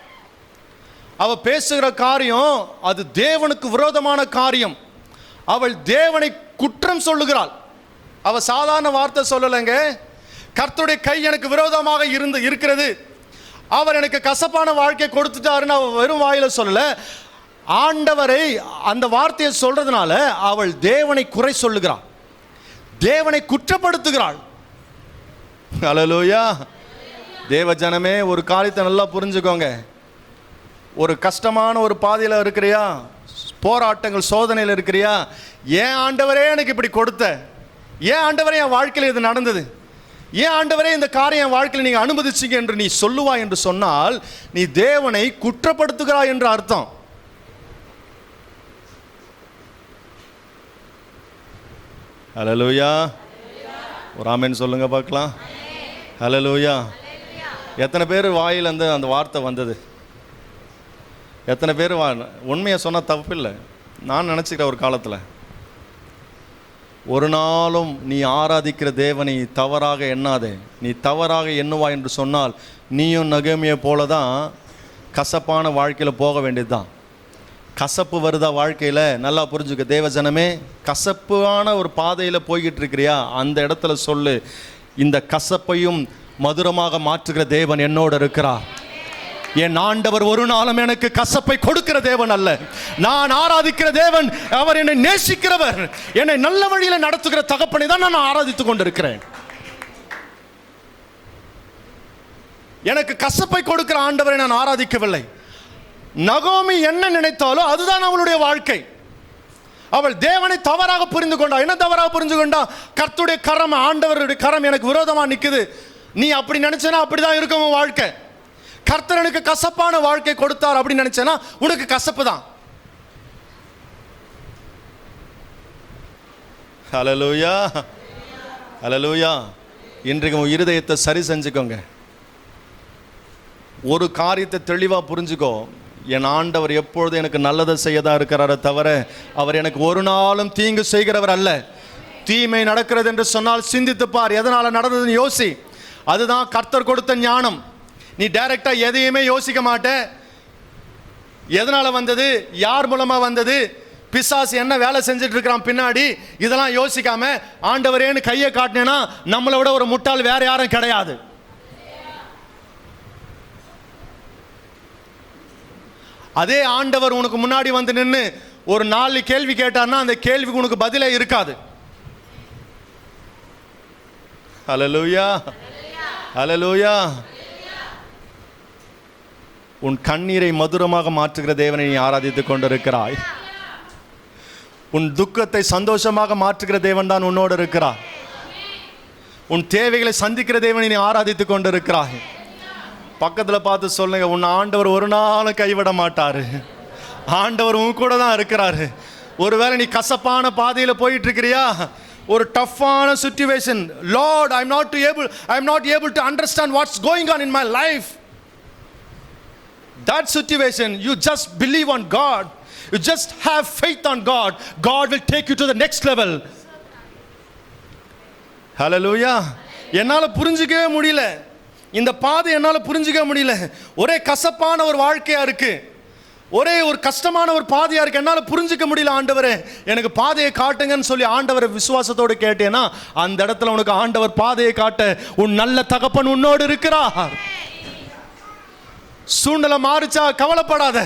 அவ பேசுகிற காரியம் அது தேவனுக்கு விரோதமான காரியம். அவள் தேவனை குற்றம் சொல்லுகிறாள். அவ சாதாரண வார்த்தை சொல்லலைங்க. கர்த்தருடைய கை எனக்கு விரோதமாக இருக்கிறது, அவர் எனக்கு கசப்பான வாழ்க்கை கொடுத்துட்டாருன்னு அவள் வெறும் வாயில சொல்லல. ஆண்டவரை அந்த வார்த்தையை சொல்றதுனால அவள் தேவனை குறை சொல்லுகிறாள், தேவனை குற்றப்படுத்துகிறாள். ஹல்லேலூயா. தேவ ஜனமே, ஒரு காரியத்தை நல்லா புரிஞ்சுக்கோங்க. ஒரு கஷ்டமான ஒரு பாதையில் இருக்கிறியா, போராட்டங்கள் சோதனையில் இருக்கிறியா, ஏன் ஆண்டவரே எனக்கு இப்படி கொடுத்த, ஏன் ஆண்டவரே என் வாழ்க்கையில் இது நடந்தது, ஏன் ஆண்டவரே இந்த காரியம் என் வாழ்க்கையில் நீங்கள் அனுமதிச்சிங்க என்று நீ சொல்லுவாய் என்று சொன்னால் நீ தேவனை குற்றப்படுத்துகிறாய் என்று அர்த்தம். ஹல்லேலூயா. ஒரு ஆமென் சொல்லுங்க பார்க்கலாம். ஹல்லேலூயா. எத்தனை பேர் வாயில் அந்த வார்த்தை வந்தது? எத்தனை பேர் உண்மையை சொன்னால் தப்பு இல்லை. நான் நினச்சிக்கிறேன் ஒரு காலத்தில், ஒரு நாளும் நீ ஆராதிக்கிற தேவனை தவறாக எண்ணாதே. நீ தவறாக எண்ணுவா என்று சொன்னால் நீயும் நகோமியை போல தான் கசப்பான வாழ்க்கையில் போக வேண்டியது தான். கசப்பு வருதா வாழ்க்கையில்? நல்லா புரிஞ்சுக்க தேவ ஜனமே. கசப்பான ஒரு பாதையில் போய்கிட்டு இருக்கிறியா, அந்த இடத்துல சொல்லு, இந்த கசப்பையும் மதுரமாக மாற்றுகிற தேவன் என்னோடு இருக்கிறார். என் ஆண்டவர் ஒரு நாளும் எனக்கு கசப்பை கொடுக்கிற தேவன் அல்ல. நான் ஆராதிக்கிற தேவன் அவர் என்னை நேசிக்கிறவர், என்னை நல்ல வழியில் நடத்துகிற தகப்பனை தான் நான் ஆராதித்துக் கொண்டிருக்கிறேன். எனக்கு கசப்பை கொடுக்கிற ஆண்டவரை நான் ஆராதிக்கவில்லை. நகோமி என்ன நினைத்தாலோ அதுதான் அவளுடைய வாழ்க்கை. அவள் தேவனை தவறாக புரிந்து கொண்டா. என்ன தவறாக புரிந்து கொண்டா? கர்த்தருடைய கரம், ஆண்டவருடைய கரம் எனக்கு விரோதமா நிக்குது, நீ அப்படி நினைச்சனா அப்படிதான் இருக்கும் உன் வாழ்க்கை. கர்த்தர் எனக்கு கசப்பான வாழ்க்கை கொடுத்தார் அப்படின்னு நினைச்சனா உனக்கு கசப்பு தான். ஹல்லேலூயா. ஹல்லேலூயா. இன்றைக்கு உன் இருதயத்தை சரி செஞ்சுக்கோங்க. ஒரு காரியத்தை தெளிவாக புரிஞ்சுக்கோ. என் ஆண்டவர் எப்பொழுது எனக்கு நல்லதை செய்யதான் இருக்கிறாரே தவிர அவர் எனக்கு ஒரு நாளும் தீங்கு செய்கிறவர் அல்ல. தீமை நடக்கிறது என்று சொன்னால் சிந்தித்து பார், எதனால் நடந்ததுன்னு யோசி. அதுதான் கர்த்தர் கொடுத்த ஞானம். நீ டைரக்டாக எதையுமே யோசிக்க மாட்ட. எதனால் வந்தது, யார் மூலமாக வந்தது, பிசாசு என்ன வேலை செஞ்சுட்டு இருக்கிறான் பின்னாடி, இதெல்லாம் யோசிக்காம ஆண்டவரேன்னு கையை காட்டினேன்னா நம்மளை விட ஒரு முட்டாள் வேற யாரும் கிடையாது. அதே ஆண்டவர் உனக்கு முன்னாடி வந்து நின்று ஒரு 4 கேள்வி கேட்டார்னா அந்த கேள்விக்கு உனக்கு பதிலே இருக்காது. ஹல்லேலூயா. ஹல்லேலூயா. உன் கண்ணீரை மதுரமாக மாற்றுகிற தேவனை நீ ஆராதித்துக் கொண்டிருக்கிறாய். உன் துக்கத்தை சந்தோஷமாக மாற்றுகிற தேவன் தான் உன்னோடு இருக்கிறார். உன் தேவைகளை சந்திக்கிற தேவனை நீ ஆராதித்துக் கொண்டிருக்கிறாய். பக்கத்தில் பார்த்து சொல்லுங்க, உன் ஆண்டவர் ஒரு நாளும் கைவிட மாட்டாரு. ஆண்டவர் உன் கூட தான் இருக்கிறாரு. ஒருவேளை நீ கசப்பான பாதையில் போயிட்டு இருக்கிறியா, ஒரு டஃப்பான situation, lord I am not able to understand what's going on in my life. That situation, you just believe on God, you just have faith on God. God will take you to the next level. Hallelujah. என்னால் புரிஞ்சிக்கவே முடியல, இந்த பாதை என்னால் புரிஞ்சிக்க முடியல. ஒரே கசப்பான ஒரு வாழ்க்கையா இருக்கு, ஒரே ஒரு கஷ்டமான ஒரு பாதையா இருக்கு, என்னால் புரிஞ்சிக்க முடியல. ஆண்டவரே எனக்கு பாதையை காட்டுங்கன்னு சொல்லி ஆண்டவரை விசுவாசத்தோடு கேட்டேன்னா அந்த இடத்துல உனக்கு ஆண்டவர் பாதையை காட்ட உன் நல்ல தகப்பன் உன்னோடு இருக்கிறார். சூழ்நிலை மாறிச்சா கவலைப்படாத.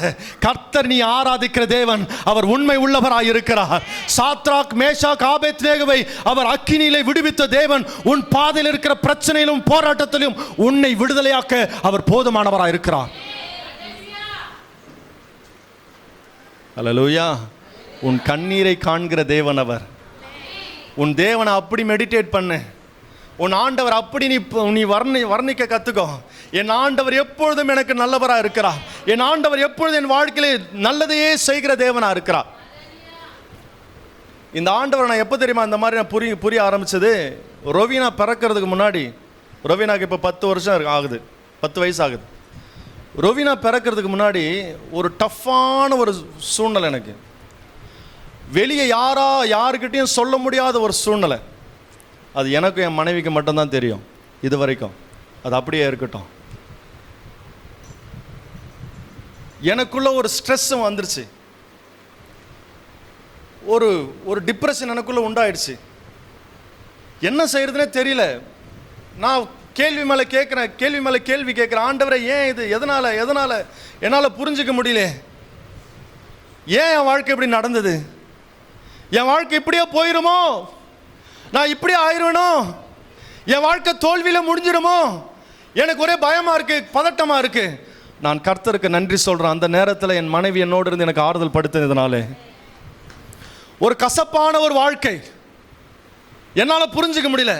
கர்த்தர் நீ ஆராதிக்கிற தேவன் அவர் உண்மை உள்ளவராய் இருக்கிறார். சாத்ராக் மேஷாக் ஆபேத்நேகோவை அவர் அக்கினியிலே விடுவித்த தேவன் உன் பாதையில் இருக்கிற பிரச்சனையிலும் போராட்டத்திலும் உன்னை விடுதலையாக்க அவர் போதுமானவராய் இருக்கிறார். ஹல்லேலூயா. உன் கண்ணீரை காண்கிற தேவன் அவர். உன் தேவனை அப்படி மெடிடேட் பண்ணு. உன் ஆண்டவர் அப்படி நீ வர்ணிக்க கற்றுக்கோ. என் ஆண்டவர் எப்பொழுதும் எனக்கு நல்லவராக இருக்கிறார். என் ஆண்டவர் எப்பொழுதும் என் வாழ்க்கையிலே நல்லதையே செய்கிற தேவனாக இருக்கிறார். இந்த ஆண்டவர் நான் எப்போ தெரியுமா இந்த மாதிரி நான் புரிய ஆரம்பித்தது, ரொவீனா பிறக்கிறதுக்கு முன்னாடி. ரொவீனாக்கு இப்போ 10 வருஷம் ஆகுது, 10 வயசு ஆகுது. ரொவீனா பிறக்கிறதுக்கு முன்னாடி ஒரு டஃப்பான ஒரு சூழ்நிலை, எனக்கு வெளியே யாருக்கிட்டையும் சொல்ல முடியாத ஒரு சூழ்நிலை. அது எனக்கும் என் மனைவிக்கு மட்டும்தான் தெரியும் இது வரைக்கும். அது அப்படியே இருக்கட்டும். எனக்குள்ள ஒரு ஸ்ட்ரெஸ்ஸும் வந்துருச்சு. ஒரு ஒரு டிப்ரெஷன் எனக்குள்ளே உண்டாயிடுச்சு. என்ன செய்யறதுனே தெரியல. நான் கேள்வி மேலே கேள்வி கேட்குறேன். ஆண்டவரை ஏன் இது, எதனால் என்னால் புரிஞ்சுக்க முடியல. ஏன் என் வாழ்க்கை இப்படி நடந்தது? என் வாழ்க்கை இப்படியே போயிருமோ? நான் இப்படியே ஆயிடுவேனோ? என் வாழ்க்கை தோல்வியில் முடிஞ்சிருமோ? எனக்கு ஒரே பயமாக இருக்குது, பதட்டமாக இருக்குது. நான் கர்த்தருக்கு நன்றி சொல்கிறேன். அந்த நேரத்தில் என் மனைவி என்னோடு இருந்து எனக்கு ஆறுதல் படுத்தினதுனால ஒரு கசப்பான ஒரு வாழ்க்கை என்னால் புரிஞ்சிக்க முடியல.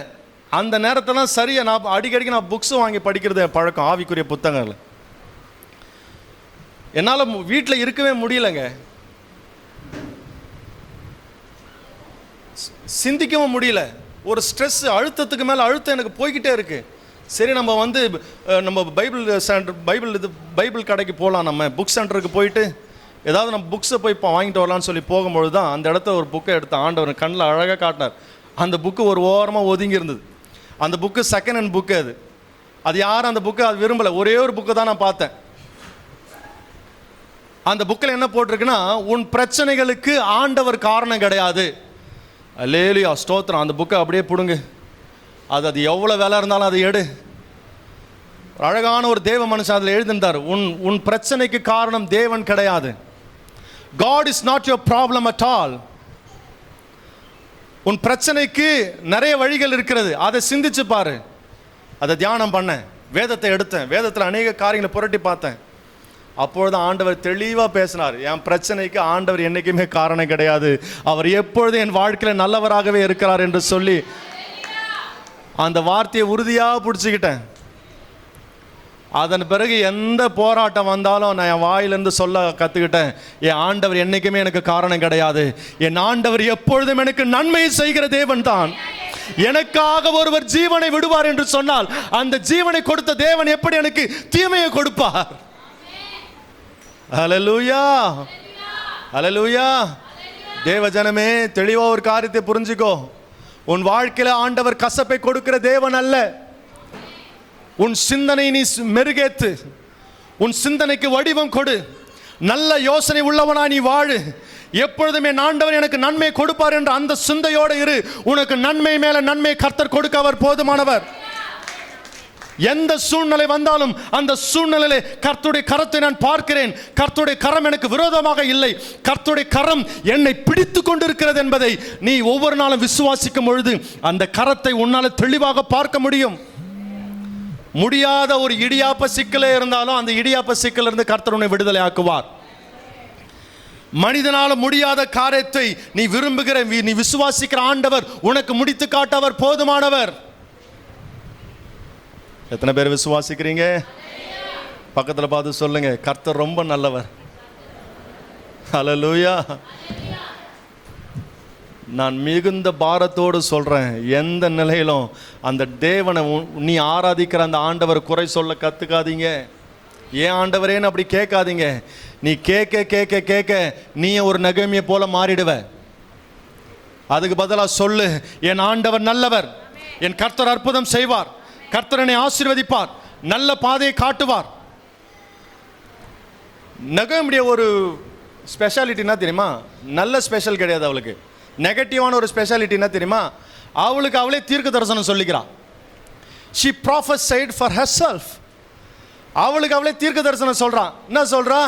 அந்த நேரத்தில் சரியாக நான் அடிக்கடிக்கு நான் புக்ஸ் வாங்கி படிக்கிறது என் பழக்கம், ஆவிக்குரிய புத்தகங்கள். என்னால் வீட்டில் இருக்கவே முடியலைங்க, சிந்திக்கவும் முடியல. ஒரு ஸ்ட்ரெஸ், அழுத்தத்துக்கு மேலே அழுத்தம் எனக்கு போய்கிட்டே இருக்கு. சரி, நம்ம பைபிள் கடைக்கு போகலாம், நம்ம புக் சென்டருக்கு போயிட்டு ஏதாவது நம்ம புக்ஸை போய் வாங்கிட்டு வரலான்னு சொல்லி போகும்பொழுது தான் அந்த இடத்த ஒரு புக்கை எடுத்து ஆண்டவர் கண்ணில் அழகாக காட்டினார். அந்த புக்கு ஒரு ஓரமாக ஒதுங்கி இருந்தது. அந்த புக்கு செகண்ட் ஹேண்ட் புக்கு. அது யாரும் அந்த புக்கை அது விரும்பலை. ஒரே ஒரு புக்கை தான் நான் பார்த்தேன். அந்த புக்கில் என்ன போட்டிருக்குன்னா, உன் பிரச்சனைகளுக்கு ஆண்டவர் காரணம் கிடையாது. அல்லேலூயா, ஸ்தோத்திரம். அந்த புக்கை அப்படியே பிடுங்கு, அது எவ்வளோ வேலை இருந்தாலும் அதை எடு. அழகான ஒரு தேவ மனுஷன் அதில் எழுதியிருந்தார், உன் பிரச்சனைக்கு காரணம் தேவன் கிடையாது. God is not your problem at all. உன் பிரச்சனைக்கு நிறைய வழிகள் இருக்கிறது, அதை சிந்திச்சு பாரு. அதை தியானம் பண்ணேன், வேதத்தை எடுத்தேன், வேதத்தில் அநேக காரியங்களை புரட்டி பார்த்தேன். அப்பொழுது ஆண்டவர் தெளிவாக பேசினார், என் பிரச்சனைக்கு ஆண்டவர் என்றைக்குமே காரணம் கிடையாது, அவர் எப்பொழுதும் என் வாழ்க்கையில் நல்லவராகவே இருக்கிறார் என்று சொல்லி அந்த வார்த்தையை உறுதியாக பிடிச்சிக்கிட்டேன். அதன் பிறகு எந்த போராட்டம் வந்தாலும் நான் என் வாயிலிருந்து சொல்ல கற்றுக்கிட்டேன், என் ஆண்டவர் என்றைக்குமே எனக்கு காரணம் கிடையாது, என் ஆண்டவர் எப்பொழுதும் எனக்கு நன்மையை செய்கிற தேவன் தான். எனக்காக ஒருவர் ஜீவனை விடுவார் என்று சொன்னால் அந்த ஜீவனை கொடுத்த தேவன் எப்படி எனக்கு தீமையை கொடுப்பார்? ஹல்லேலூயா, ஹல்லேலூயா. தேவ ஜனமே, தெளிவாக ஒரு காரியத்தை புரிஞ்சுக்கோ. உன் வாழ்க்கையில் ஆண்டவர் கசப்பை கொடுக்கிற தேவன் அல்ல. உன் சிந்தனை நீ மெருகேத்து, உன் சிந்தனைக்கு வடிவம் கொடு, நல்ல யோசனை உள்ளவனா நீ வாழு. எப்பொழுதுமே ஆண்டவர் எனக்கு நன்மை கொடுப்பார் என்ற அந்த சிந்தையோடு இரு. உனக்கு நன்மை மேல நன்மை கர்த்தர் கொடுக்க அவர் போதுமானவர். எந்த சூழ்நிலை வந்தாலும் அந்த சூழ்நிலையிலே கர்த்தருடைய கரத்தை நான் பார்க்கிறேன். கர்த்தருடைய கரம் எனக்கு விரோதமாக இல்லை, கர்த்தருடைய கரம் என்னை பிடித்து கொண்டிருக்கிறது என்பதை நீ ஒவ்வொரு நாளும் விசுவாசிக்கும் பொழுது அந்த கரத்தை உன்னால் தெளிவாக பார்க்க முடியும். முடியாத ஒரு இடியாப்ப சிக்கலே இருந்தாலும் அந்த இடியாப்ப சிக்கல் இருந்து கர்த்தர் உன்னை விடுதலை ஆக்குவார். மனிதனால முடியாத காரியத்தை நீ விரும்புகிற, நீ விசுவாசிக்கிற ஆண்டவர் உனக்கு முடித்து காட்ட அவர் போதுமானவர். எத்தனை பேர் விசுவாசிக்கிறீங்க? பக்கத்தில் பார்த்து சொல்லுங்க, கர்த்தர் ரொம்ப நல்லவர். ஹல்லேலூயா. நான் மிகுந்த பாரத்தோடு சொல்கிறேன், எந்த நிலையிலும் அந்த தேவனை நீ ஆராதிக்கிற அந்த ஆண்டவர் குறை சொல்ல கற்றுக்காதீங்க. ஏன் ஆண்டவரேன்னு அப்படி கேட்காதீங்க. நீ கேட்க கேட்க கேட்க நீ ஒரு நகமியை போல மாறிடுவ. அதுக்கு பதிலாக சொல்லு, என் ஆண்டவர் நல்லவர், என் கர்த்தர் அற்புதம் செய்வார், கர்த்தர் என்னை ஆசீர்வதிப்பார், நல்ல பாதையை காட்டுவார். நகமுடைய ஒரு ஸ்பெஷாலிட்டினா தெரியுமா? நல்ல ஸ்பெஷல் கிடையாது அவளுக்கு. நெகட்டிவான ஒரு ஸ்பெஷாலிட்டினா தெரியுமா? அவளுக்கு அவளே தீர்க்க தரிசனம் சொல்லிக்கிறாள். she prophesied for herself. அவளுக்கு அவளே தீர்க்க தரிசனம் சொல்றான். என்ன சொல்றா?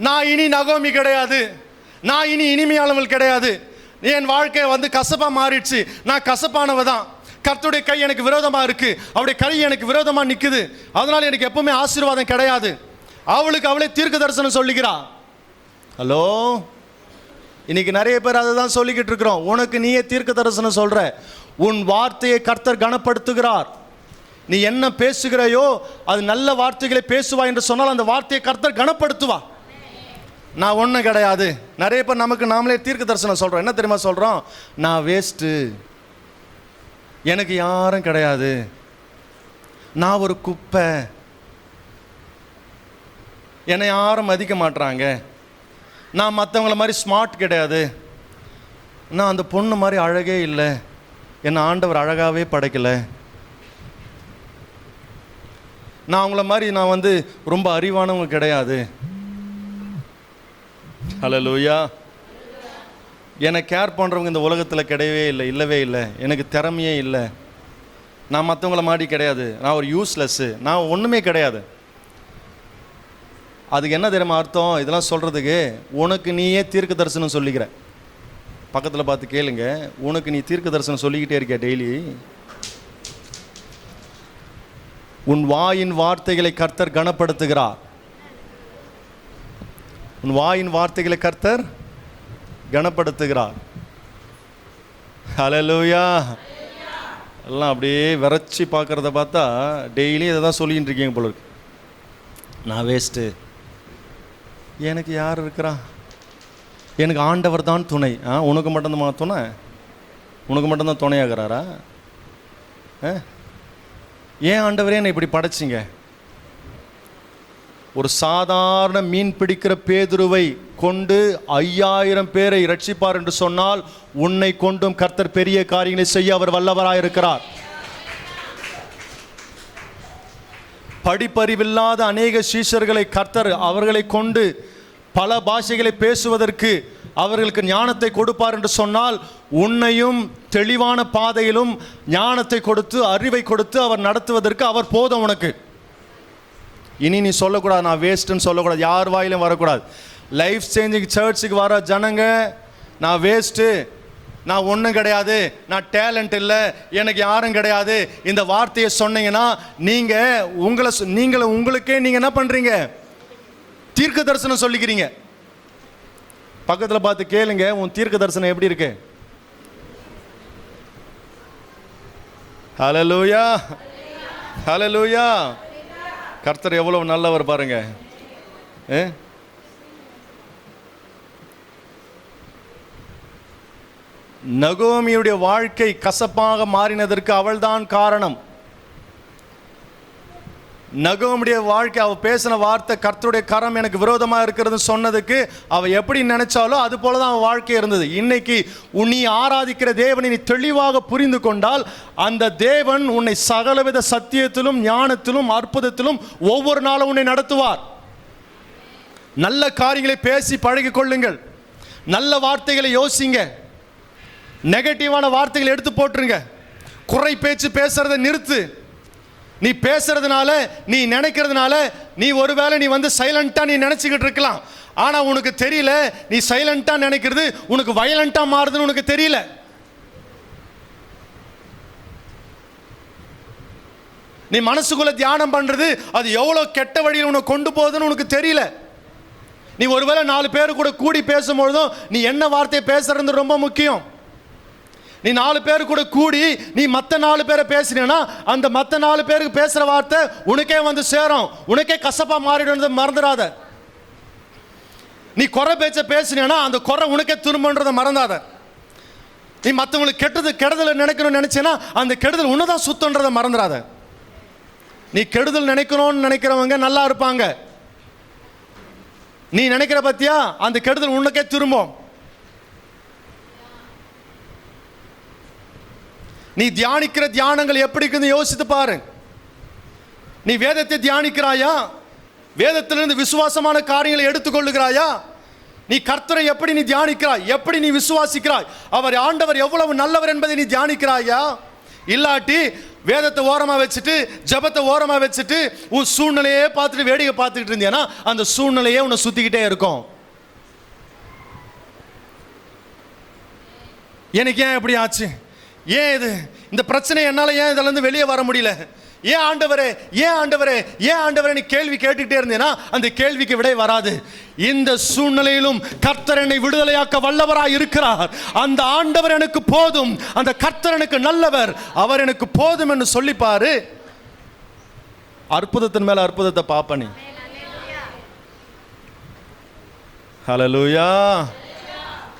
நான் இனி நகோமி கிடையாது, நான் இனி இனிமையானவள் கிடையாது, என் வாழ்க்கை கசப்பா மாறிடுச்சு, நான் கசப்பானவ தான், கர்த்தருடைய கை எனக்கு விரோதமா இருக்கு, அவருடைய கை எனக்கு விரோதமா நிக்குது, அதனால எனக்கு எப்பவுமே ஆசீர்வாதம் கிடையாது. அவளுக்கு அவளே தீர்க்க தரிசனம் சொல்லிக்கிறா. ஹலோ, இன்னைக்கு நிறைய பேர் அதை தான் சொல்லிக்கிட்டு இருக்கிறோம். உனக்கு நீயே தீர்க்க தரிசனம் சொல்ற. உன் வார்த்தையை கர்த்தர் கனப்படுத்துகிறார். நீ என்ன பேசுகிறாயோ அது நல்ல வார்த்தைகளை பேசுவா என்று சொன்னால் அந்த வார்த்தையை கர்த்தர் கனப்படுத்துவா. நான் ஒன்றும் கிடையாது. நிறைய பேர் நமக்கு நாமளே தீர்க்க தரிசனம் சொல்கிறோம். என்ன தெரியுமா சொல்கிறோம்? நான் வேஸ்ட்டு, எனக்கு யாரும் கிடையாது, நான் ஒரு குப்பை, என்னை யாரும் மதிக்க மாட்டுறாங்க, நான் மற்றவங்கள மாதிரி ஸ்மார்ட் கிடையாது, நான் அந்த பொண்ணு மாதிரி அழகே இல்லை, என்னை ஆண்டவர் அழகாகவே படைக்கலை, நான் அவங்கள மாதிரி நான் ரொம்ப அறிவானவங்க கிடையாது. ஹல்லேலூயா. என்னை கேர் பண்ணுறவங்க இந்த உலகத்தில் கிடையவே இல்லை, இல்லவே இல்லை. எனக்கு திறமையே இல்லை, நான் மற்றவங்கள மாதிரி கிடையாது, நான் ஒரு யூஸ்லெஸ்ஸு, நான் ஒன்றுமே கிடையாது. அதுக்கு என்ன தெரியுமா அர்த்தம்? இதெல்லாம் சொல்கிறதுக்கு உனக்கு நீயே தீர்க்க தரிசனம் சொல்லிக்கிற. பக்கத்தில் பார்த்து கேளுங்க, உனக்கு நீ தீர்க்க தரிசனம் சொல்லிக்கிட்டே இருக்க டெய்லி. உன் வாயின் வார்த்தைகளை கர்த்தர் கனப்படுத்துகிறார். உன் வாயின் வார்த்தைகளை கர்த்தர் கனப்படுத்துகிறார். ஹல்லேலூயா. எல்லாம் அப்படியே விரைச்சி பார்க்குறத பார்த்தா டெய்லி இதை தான் சொல்லிகிட்டு இருக்கீங்க போல இருக்கு. நான் வேஸ்ட்டு, எனக்கு யார் இருக்கிறா, எனக்கு ஆண்டவர் தான் துணை. உனக்கு மட்டும்தான் துணை? உனக்கு மட்டும்தான் துணையாகிறாரா? ஏன் ஆண்டவரே என்னை இப்படி படைச்சிங்க? ஒரு சாதாரண மீன் பிடிக்கிற பேதுருவை கொண்டு 5000 பேரை ரட்சிப்பார் என்று சொன்னால், உன்னை கொண்டும் கர்த்தர் பெரிய காரியங்களை செய்ய அவர் வல்லவராயிருக்கிறார். படிப்பறிவில்லாத அநேக சீஷர்களை கர்த்தர் அவர்களை கொண்டு பல பாஷைகளை பேசுவதற்கு அவர்களுக்கு ஞானத்தை கொடுப்பார் என்று சொன்னால், உன்னையும் தெளிவான பாதையிலும் ஞானத்தை கொடுத்து அறிவை கொடுத்து அவர் நடத்துவதற்கு அவர் போதும் உனக்கு. இனி நீ சொல்லக்கூடாது நான் வேஸ்ட்டுன்னு சொல்லக்கூடாது, யார் வாயிலும் வரக்கூடாது. லைஃப் சேஞ்சிங் சர்ச்சுக்கு வர ஜனங்க நான் வேஸ்ட்டு, நான் ஒன்றும் கிடையாது, நான் டேலண்ட் இல்லை, எனக்கு யாரும் கிடையாது, இந்த வார்த்தையை சொன்னீங்கன்னா நீங்கள் உங்களுக்கே நீங்கள் என்ன பண்ணுறீங்க? தீர்க்க தரிசனம் சொல்லிக்கிறீங்க. பக்கத்தில் பார்த்து கேளுங்க, உன் தீர்க்க தரிசனம் எப்படி இருக்கு? ஹல்லேலூயா, ஹல்லேலூயா. கர்த்தர் எவ்வளவு நல்லவர் பாருங்க. நகோமியுடைய வாழ்க்கை கசப்பாக மாறினதற்கு அவள்தான் காரணம். நகோமியுடைய வாழ்க்கை, அவ பேசின வார்த்தை, கர்த்தருடைய கரம் எனக்கு விரோதமாக இருக்கிறதுன்னு சொன்னதுக்கு அவ எப்படி நினைச்சாலோ அது போல தான் அவன் வாழ்க்கை இருந்தது. இன்னைக்கு நீ ஆராதிக்கிற தேவனை நீ தெளிவாக புரிந்து கொண்டால், அந்த தேவன் உன்னை சகலவித சத்தியத்திலும் ஞானத்திலும் அற்புதத்திலும் ஒவ்வொரு நாளும் உன்னை நடத்துவார். நல்ல காரியங்களை பேசி பழகி கொள்ளுங்கள், நல்ல வார்த்தைகளை யோசிங்க, நெகட்டிவான வார்த்தைகளை எடுத்து போட்டுருங்க, குறை பேச்சு பேசுறதை நிறுத்து. நீ பேசுறதுனால, நீ நினைக்கிறதுனால, நீ ஒருவேளை நீ சைலண்டா நீ நினைச்சுக்கிட்டு இருக்கலாம். ஆனா உனக்கு தெரியல, நீ சைலண்டா நினைக்கிறது உனக்கு வயலண்டா மாறுதுன்னு உனக்கு தெரியல. நீ மனசுக்குள்ள தியானம் பண்றது அது எவ்வளவு கெட்ட வழியில் உனக்கு கொண்டு போகுதுன்னு உனக்கு தெரியல. நீ ஒருவேளை 4 பேர் கூட கூடி பேசும்பொழுதும் நீ என்ன வார்த்தையை பேசுறது ரொம்ப முக்கியம். நீ 4 பேர் கூட கூடி நீ மற்ற 4 பேரை பேசினா, அந்த மற்ற 4 பேருக்கு பேசுற வார்த்தை உனக்கே சேரும், உனக்கே கசப்பா மாறிடும், மறந்துடாத. நீ குறை பேச்ச பேசினா அந்த குறை உனக்கே திரும்பன்றதை மறந்தாத. நீ மற்றவங்களுக்கு கெடுதல் நினைக்கணும்னு நினைச்சேன்னா அந்த கெடுதல் உன்னதான் சுத்தன்றதை மறந்துடாத. நீ கெடுதல் நினைக்கணும்னு நினைக்கிறவங்க நல்லா இருப்பாங்க, நீ நினைக்கிற பத்தியா அந்த கெடுதல் உனக்கே திரும்பும். நீ தியானிக்கிற தியானங்கள் எப்படி இருக்குன்னு யோசித்து பாரு. நீ வேதத்தை தியானிக்கிறாயா? வேதத்திலிருந்து விசுவாசமான காரியங்களை எடுத்துக்கொள்ளுகிறாயா? நீ கர்த்தரை எப்படி நீ தியானிக்கிறாய்? எப்படி நீ விசுவாசிக்கிறாய்? அவர் ஆண்டவர் எவ்வளவு நல்லவர் என்பதை நீ தியானிக்கிறாயா? இல்லாட்டி வேதத்தை ஓரமா வச்சுட்டு ஜபத்தை ஓரமா வச்சுட்டு உன் சூழ்நிலையே பார்த்துட்டு வேடிக்கை பார்த்துக்கிட்டு இருந்தேன்னா அந்த சூழ்நிலையே உன்னை சுத்திக்கிட்டே இருக்கும். எனக்கு ஏன் எப்படி ஆச்சு, ஏன் இது இந்த பிரச்சனை என்னால் ஏன் இதிலிருந்து வெளியே வர முடியல, ஏன் ஆண்டவரே ஏன் ஆண்டவரே ஏன் ஆண்டவரே நீ கேள்வி கேட்டுக்கிட்டே இருந்தேன்னா அந்த கேள்விக்கு விடை வராது. இந்த சூழ்நிலையிலும் கர்த்தர் என்னை விடுதலையாக்க வல்லவராய் இருக்கிறார். அந்த ஆண்டவர் எனக்கு போதும், அந்த கர்த்தர் எனக்கு நல்லவர், அவர் எனக்கு போதும் என்று சொல்லி பாரு. அற்புதத்தின் மேல அற்புதத்தை பாப்ப நீ. ஹல்லேலூயா.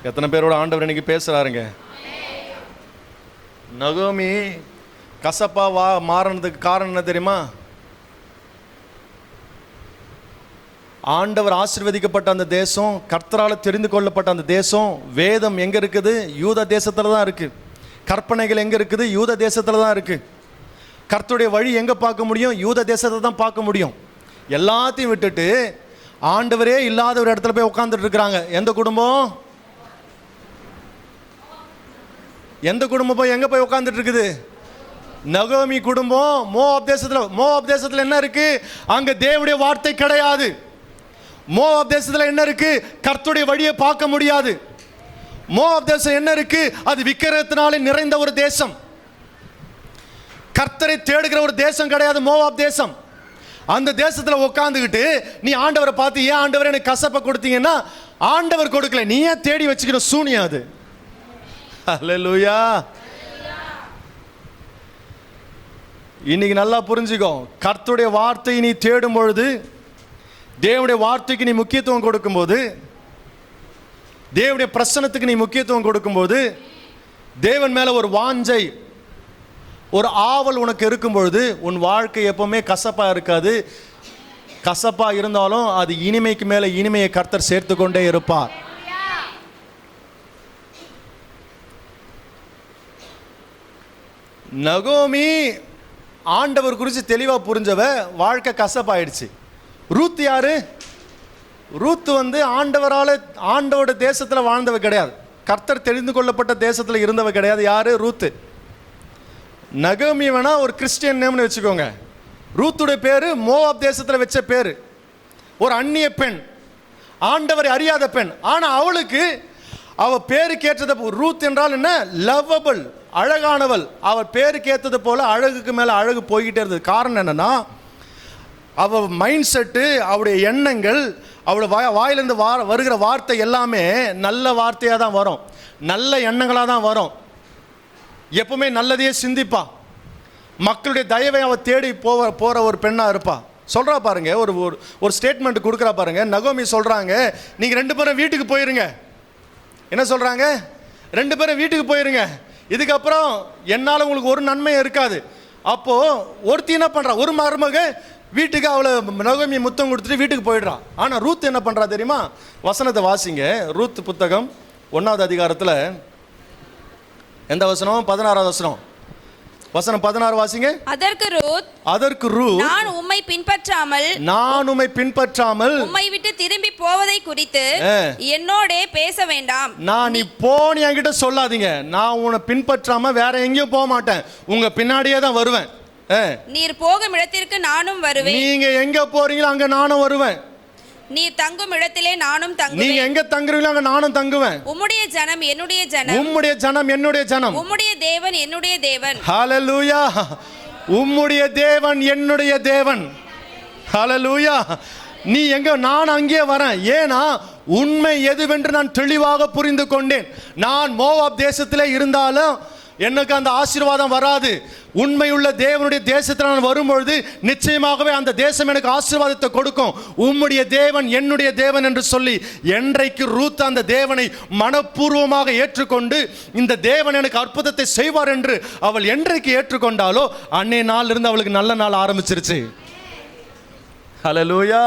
எத்தனை பேரோட ஆண்டவர் இன்னைக்கு பேசுறாருங்க. நகோமி கசப்பா மாறினதுக்கு காரணம் என்ன தெரியுமா? ஆண்டவர் ஆசீர்வதிக்கப்பட்ட அந்த தேசம், கர்த்தரால் தெரிந்து கொள்ளப்பட்ட அந்த தேசம், வேதம் எங்க இருக்குது? யூத தேசத்துல தான் இருக்கு. கற்பனைகள் எங்க இருக்குது? யூத தேசத்துல தான் இருக்கு. கர்த்தருடைய வழி எங்க பார்க்க முடியும்? யூத தேசத்தை தான் பார்க்க முடியும். எல்லாத்தையும் விட்டுட்டு ஆண்டவரே இல்லாத ஒரு இடத்துல போய் உட்கார்ந்துட்டு இருக்கிறாங்க. எந்த குடும்பம்? எந்த குடும்பம் போய் எங்கே போய் உட்காந்துட்டு இருக்குது? நகோமி குடும்பம் மோவாப் தேசத்தில். மோவாப் தேசத்தில் என்ன இருக்கு? அங்க தேவனுடைய வார்த்தை கிடையாது. மோவாப் தேசத்தில் என்ன இருக்கு? கர்த்தருடைய வழியை பார்க்க முடியாது. மோவாப் தேசம் என்ன இருக்கு? அது விக்கிரகத்தினாலே நிறைந்த ஒரு தேசம். கர்த்தரை தேடுகிற ஒரு தேசம் கிடையாது மோவாப் தேசம். அந்த தேசத்தில் உட்காந்துக்கிட்டு நீ ஆண்டவரை பார்த்து, ஏன் ஆண்டவர் எனக்கு கசப்பை கொடுத்தீங்கன்னா, ஆண்டவர் கொடுக்கல, நீ ஏன் தேடி வச்சுக்கிற சூனியம் அது. அல்லேலூயா. இன்னைக்கு நல்லா புரிஞ்சுக்கோ, கர்த்தருடைய வார்த்தையை நீ தேடும் பொழுது, தேவனுடைய வார்த்தைக்கு நீ முக்கியத்துவம் கொடுக்கும்போது, தேவனுடைய பிரசன்னத்துக்கு நீ முக்கியத்துவம் கொடுக்கும்போது, தேவன் மேல ஒரு வாஞ்சை, ஒரு ஆவல் உனக்கு இருக்கும் பொழுது, உன் வாழ்க்கை எப்பவுமே கசப்பா இருக்காது. கசப்பா இருந்தாலும் அது இனிமைக்கு மேல இனிமையை கர்த்தர் சேர்த்து கொண்டே இருப்பார். நகோமி ஆண்டவர் குறித்து தெளிவா புரிஞ்சவ, வாழ்க்கை கசப்பாயிடுச்சு. ரூத் யாரு? ரூத் ஆண்டவரோட தேசத்தில் வாழ்ந்தவ கிடையாது. கர்த்தர் தெரிந்து கொள்ளப்பட்ட தேசத்தில் இருந்தவ கிடையாது. யாரு? ரூத்து. நகோமி வேணா ஒரு கிறிஸ்டியன் நேம்னு வச்சுக்கோங்க. ரூத்துடைய பேரு மோவாப் தேசத்தில் வச்ச பேரு. ஒரு அந்நிய பெண், ஆண்டவரை அறியாத பெண். ஆனா அவளுக்கு அவ பேருக்கு ஏற்றது. ரூத் என்றால் என்ன? லவ்வபிள், அழகானவள். அவள் பேருக்கு ஏற்றது போல அழகுக்கு மேல அழகு போய்கிட்டே இருந்தது. காரணம் என்னன்னா, அவ மைண்ட் செட்டு, அவளுடைய எண்ணங்கள், அவளோட வாயிலிருந்து வருகிற வார்த்தை எல்லாமே நல்ல வார்த்தையாக தான் வரும், நல்ல எண்ணங்களாக தான் வரும். எப்பவுமே நல்லதையே சிந்திப்பா. மக்களுடைய தயவை அவ தேடி போற ஒரு பெண்ணா இருப்பா. சொல்றா பாருங்க, ஒரு ஸ்டேட்மெண்ட் கொடுக்குறா பாருங்க. நகோமி சொல்றாங்க, நீங்க 2 பேரும் வீட்டுக்கு போயிருங்க. என்ன சொல்றாங்க? 2 பேரும் வீட்டுக்கு போயிருங்க. இதுக்கப்புறம் என்னால் உங்களுக்கு ஒரு நன்மை இருக்காது. அப்போ ஒருத்தி என்ன பண்றா? ஒரு மருமக வீட்டுக்கு அவளை நகோமி முத்தம் கொடுத்துட்டு வீட்டுக்கு போயிடுறான். ஆனா ரூத் என்ன பண்றா தெரியுமா? வசனத்தை வாசிங்க. ரூத் புத்தகம் 1வது அதிகாரத்தில் எந்த வசனம்? 16வது வசனம். வசனம் 16 வாசிங்க. அதற்கு ரூத், நான் உம்மை பின்பற்றாமல் உம்மை விட்டு திரும்பி போவதை குறித்து என்னோட பேச வேண்டாம். நான் நீ போன்னு என்கிட்ட சொல்லாதீங்க. நான் உன்னை பின்பற்றாம வேற எங்கேயும் போக மாட்டேன், உங்க பின்னாடியே தான் வருவேன். நீர் போகும் இடத்திற்கு நானும் வருவேன். நீங்க எங்க போறீங்களோ அங்க நானும் வருவேன். நீர் தங்கும் இடத்திலே நானும் தங்குவேன். நீங்க எங்க தங்குறீங்களோ அங்க நானும் தங்குவேன். உம்முடைய ஜனம் என்னுடைய ஜனம், உம்முடைய ஜனம் என்னுடைய ஜனம், உம்முடைய தேவன் என்னுடைய தேவன். ஹalleluya. உம்முடைய தேவன் என்னுடைய தேவன். ஹalleluya. நீ எங்க, நான் அங்கே வரேன். ஏனா உண்மை எதுவென்று நான் தெளிவாக புரிந்து கொண்டேன். நான் மோவாப் தேசத்திலே இருந்தாலும் எனக்கு அந்த ஆசீர்வாதம் வராது. உண்மையுள்ள தேவனுடைய தேசத்தில் நான் வரும்பொழுது நிச்சயமாகவே அந்த தேசம் எனக்கு ஆசீர்வாதத்தை கொடுக்கும். உம்முடைய தேவன் என்னுடைய தேவன் என்று சொல்லி என்றைக்கு ரூத் அந்த தேவனை மனப்பூர்வமாக ஏற்றுக்கொண்டு இந்த தேவன் எனக்கு அற்புதத்தை செய்வார் என்று அவள் என்றைக்கு ஏற்றுக்கொண்டாலோ அன்னைய நாள் இருந்து அவளுக்கு நல்ல நாள் ஆரம்பிச்சிருச்சு. ஹல்லேலூயா.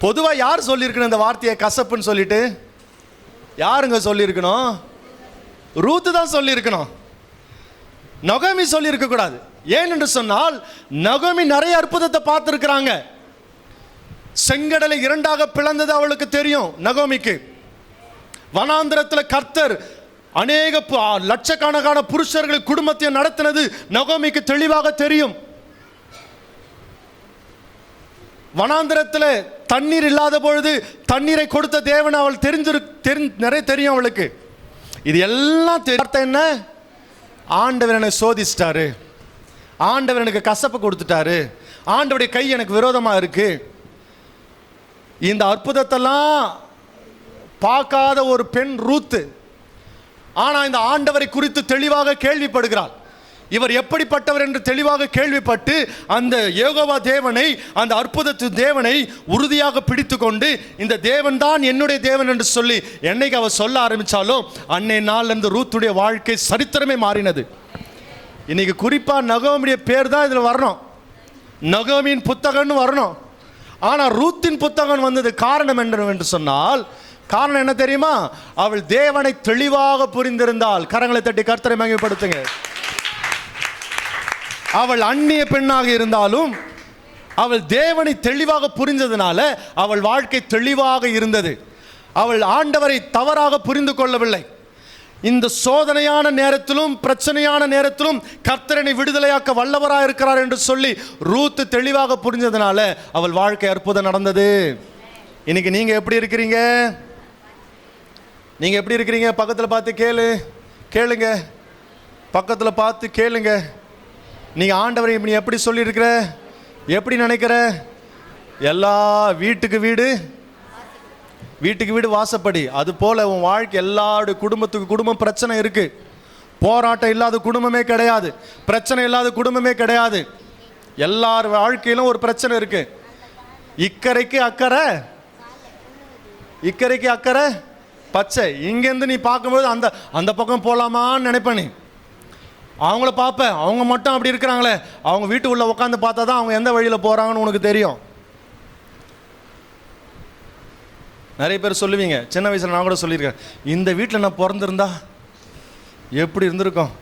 பொதுவா யார் சொல்லியிருக்கணும் இந்த வார்த்தையை கசப்புன்னு சொல்லிட்டு? யாருங்க சொல்லியிருக்கணும்? ரூத்து தான் சொல்லியிருக்கணும். நகோமி சொல்லியிருக்க கூடாது. ஏன் என்று சொன்னால் நகோமி நிறைய அற்புதத்தை பார்த்துருக்கிறாங்க. செங்கடலை 2ஆக பிளந்தது அவளுக்கு தெரியும் நகோமிக்கு. வனாந்திரத்தில் கர்த்தர் அநேக லட்சக்கணக்கான புருஷர்கள் குடும்பத்தை நடத்தினது நகோமிக்கு தெளிவாக தெரியும். வனாந்திரத்தில் தண்ணீர் இல்லாத பொழுது தண்ணீரை கொடுத்த தேவன் அவள் நிறைய தெரியும் அவளுக்கு. இது எல்லாம் தெரியும். என்ன? ஆண்டவர் எனக்கு சோதிச்சிட்டாரு, ஆண்டவர் எனக்கு கசப்பு கொடுத்துட்டாரு, ஆண்டவருடைய கை எனக்கு விரோதமா இருக்கு. இந்த அற்புதத்தெல்லாம் பார்க்காத ஒரு பெண் ரூத்து. ஆனா இந்த ஆண்டவரை குறித்து தெளிவாக கேள்விப்படுகிறாள். இவர் எப்படிப்பட்டவர் என்று தெளிவாக கேள்விப்பட்டு அந்த யெகோவா தேவனை, அந்த அற்புதத்து தேவனை உறுதியாக பிடித்து கொண்டு இந்த தேவன் தான் என்னுடைய தேவன் என்று சொல்லி என்னைக்கு அவர் சொல்ல ஆரம்பிச்சாலோ அன்னைய நாள்ல இருந்து ரூத்துடைய வாழ்க்கை சரித்திரமே மாறினது. இன்னைக்கு குறிப்பா நகோமியுடைய பேர் தான் இதுல வரணும், நகோமியின் புத்தகம்னு வரணும். ஆனா ரூத்தின் புத்தகம் வந்தது காரணம் என்று சொன்னால், காரணம் என்ன தெரியுமா? அவள் தேவனை தெளிவாக புரிந்திருந்தாள். கரங்களை தட்டி கர்த்தரை மகிமைப்படுத்துங்க. அவள் அந்நிய பெண்ணாக இருந்தாலும் அவள் தேவனை தெளிவாக புரிந்ததுனால அவள் வாழ்க்கை தெளிவாக இருந்தது. அவள் ஆண்டவரை தவறாக புரிந்து கொள்ளவில்லை. இந்த சோதனையான நேரத்திலும் பிரச்சனையான நேரத்திலும் கர்த்தரனை விடுதலையாக்க வல்லவராக இருக்கிறார் என்று சொல்லி ரூத் தெளிவாக புரிஞ்சதுனால அவள் வாழ்க்கை அற்புதம் நடந்தது. இன்னைக்கு நீங்க எப்படி இருக்கிறீங்க? நீங்க எப்படி இருக்கிறீங்க? பக்கத்தில் பார்த்து கேளுங்க. பக்கத்தில் பார்த்து கேளுங்க. நீங்க ஆண்டவரை இப்படி எப்படி சொல்லியிருக்கிற, எப்படி நினைக்கிற? எல்லா வீட்டுக்கு வீடு வாசப்படி. அது போல உன் வாழ்க்கை எல்லாருடைய குடும்பத்துக்கு குடும்பம் பிரச்சனை இருக்கு. போராட்டம் இல்லாத குடும்பமே கிடையாது, பிரச்சனை இல்லாத குடும்பமே கிடையாது. எல்லார் வாழ்க்கையிலும் ஒரு பிரச்சனை இருக்கு. இக்கரைக்கு அக்கறை பச்சை. இங்கேருந்து நீ பார்க்கும்போது அந்த பக்கம் போகலாமான்னு நினைப்ப. நீ அவங்கள பார்ப்ப, அவங்க மட்டும் அப்படி இருக்கிறாங்களே, அவங்க வீட்டு உள்ள உட்காந்து பார்த்தா தான் அவங்க எந்த வழியில் போகிறாங்கன்னு உனக்கு தெரியும். நிறைய பேர் சொல்லுவீங்க, சின்ன வயசில் நான் கூட சொல்லியிருக்கேன், இந்த வீட்டில் நான் பிறந்திருந்தா எப்படி இருந்திருக்கோம்.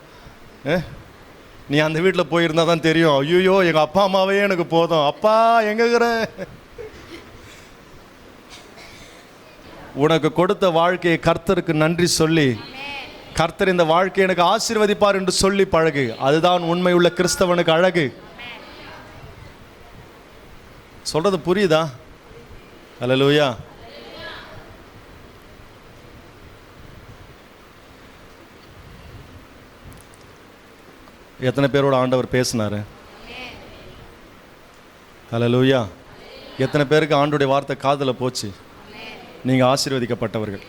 நீ அந்த வீட்டில் போயிருந்தா தான் தெரியும். ஐயோ எங்கள் அப்பா அம்மாவே எனக்கு போதும், அப்பா எங்கிற. உனக்கு கொடுத்த வாழ்க்கையை கர்த்தருக்கு நன்றி சொல்லி, கர்த்தர் இந்த வாழ்க்கையை எனக்கு ஆசீர்வதிப்பார் என்று சொல்லி பழகு. அதுதான் உண்மை உள்ள கிறிஸ்தவனுக்கு அழகு. சொல்றது புரியுதா? அல்லேலூயா. எத்தனை பேரோட ஆண்டவர் பேசினாரு? அல்லேலூயா. எத்தனை பேருக்கு ஆண்டவருடைய வார்த்தை காதில் போச்சு? நீங்க ஆசீர்வதிக்கப்பட்டவர்கள்.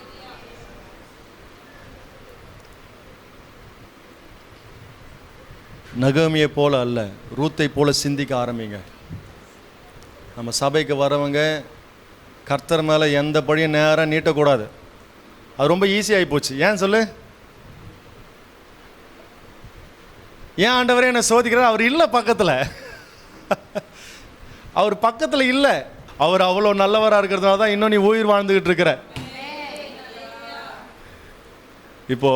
நகோமியை போல அல்ல, ரூத்தை போல சிந்திக்க ஆரம்பிங்க. நம்ம சபைக்கு வரவங்க கர்த்தர் மேலே எந்த படியும் நேரம் நீட்டக்கூடாது. அது ரொம்ப ஈஸியாகி போச்சு. ஏன் சொல்லு? ஏன் ஆண்டவரே என்னை சோதிக்கிறார்? அவர் இல்லை பக்கத்தில். அவர் பக்கத்தில் இல்லை. அவர் அவ்வளோ நல்லவராக இருக்கிறதுனால தான் இன்னும் நீ உயிர் வாழ்ந்துக்கிட்டு இருக்கிற. இப்போ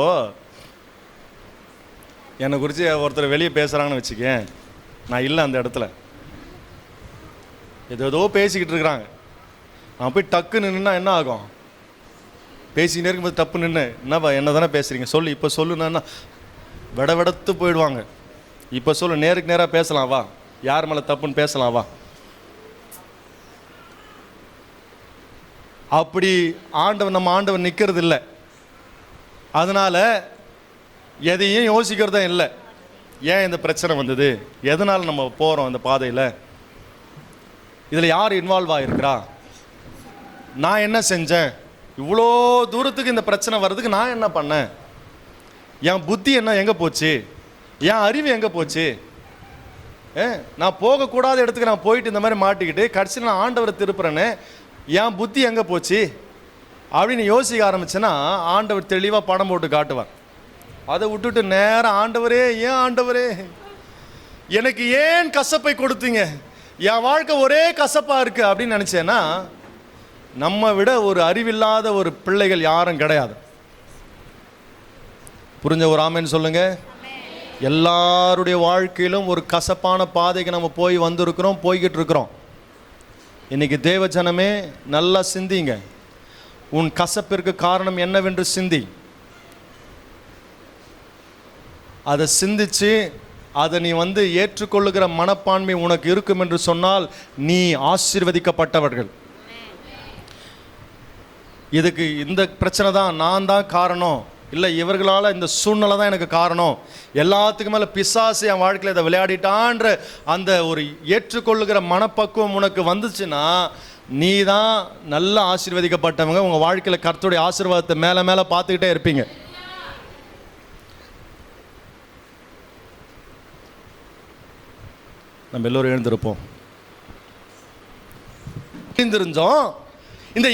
என்னை குறித்து ஒருத்தர் வெளியே பேசுகிறாங்கன்னு வச்சுக்கேன், நான் இல்லை அந்த இடத்துல, ஏதோ பேசிக்கிட்டு இருக்கிறாங்க. நான் போய் டக்குன்னு நின்னா என்ன ஆகும்? பேசிக்கிட்டே இருக்கும்போது தப்பு நின்று, என்னப்பா என்ன தானே பேசுகிறீங்க, சொல்லு இப்போ சொல்லுன்னா விடத்து போயிடுவாங்க. இப்போ சொல்லு, நேருக்கு நேராக பேசலாம் வா, யார் மேலே தப்புன்னு பேசலாம் வா. அப்படி நம்ம ஆண்டவன் நிற்கிறது இல்லை. அதனால எதையும் யோசிக்கிறதா இல்லை. ஏன் இந்த பிரச்சனை வந்தது, எதனால் நம்ம போகிறோம் இந்த பாதையில், இதில் யார் இன்வால்வ் ஆகிருக்கிறா, நான் என்ன செஞ்சேன், இவ்வளோ தூரத்துக்கு இந்த பிரச்சனை வர்றதுக்கு நான் என்ன பண்ணேன், என் புத்தி என்ன எங்கே போச்சு, என் அறிவு எங்கே போச்சு, நான் போகக்கூடாத இடத்துக்கு நான் போயிட்டு இந்த மாதிரி மாட்டிக்கிட்டு கடைசியில் நான் ஆண்டவரை திருப்புறேன்னு என் புத்தி எங்கே போச்சு அப்படின்னு யோசிக்க ஆரம்பிச்சேன்னா ஆண்டவர் தெளிவாக படம் போட்டு காட்டுவார். அதை விட்டுட்டு நேரம் ஆண்டவரே, ஏன் ஆண்டவரே எனக்கு ஏன் கசப்பை கொடுத்தீங்க, என் வாழ்க்கை ஒரே கசப்பாக இருக்குது அப்படின்னு நினச்சேன்னா நம்ம விட ஒரு அறிவில்லாத ஒரு பிள்ளைகள் யாரும் கிடையாது. புரிஞ்ச ஒரு ஆமேன்னு சொல்லுங்க. எல்லாருடைய வாழ்க்கையிலும் ஒரு கசப்பான பாதைக்கு நம்ம போய்கிட்டு இருக்கிறோம். இன்னைக்கு தேவ ஜனமே நல்லா சிந்திங்க. உன் கசப்பிற்கு காரணம் என்னவென்று சிந்தி. அதை சிந்திச்சு அதை நீ ஏற்றுக்கொள்ளுகிற மனப்பான்மை உனக்கு இருக்கும் என்று சொன்னால் நீ ஆசீர்வதிக்கப்பட்டவர்கள். இதுக்கு இந்த பிரச்சனை தான், நான் தான் காரணம், இல்லை இவர்களால் இந்த சூழ்நிலை தான் எனக்கு காரணம், எல்லாத்துக்கு மேலே பிசாசு என் வாழ்க்கையில் இதை விளையாடிட்டான்ற அந்த ஒரு ஏற்றுக்கொள்ளுகிற மனப்பக்குவம் உனக்கு வந்துச்சுன்னா நீ தான் நல்ல ஆசீர்வதிக்கப்பட்டவங்க. உங்கள் வாழ்க்கையில் கர்த்தருடைய ஆசீர்வாதத்தை மேலே மேலே பார்த்துக்கிட்டே இருப்பீங்க. நம்ம எல்லோரும் எழுந்திருப்போம். இந்த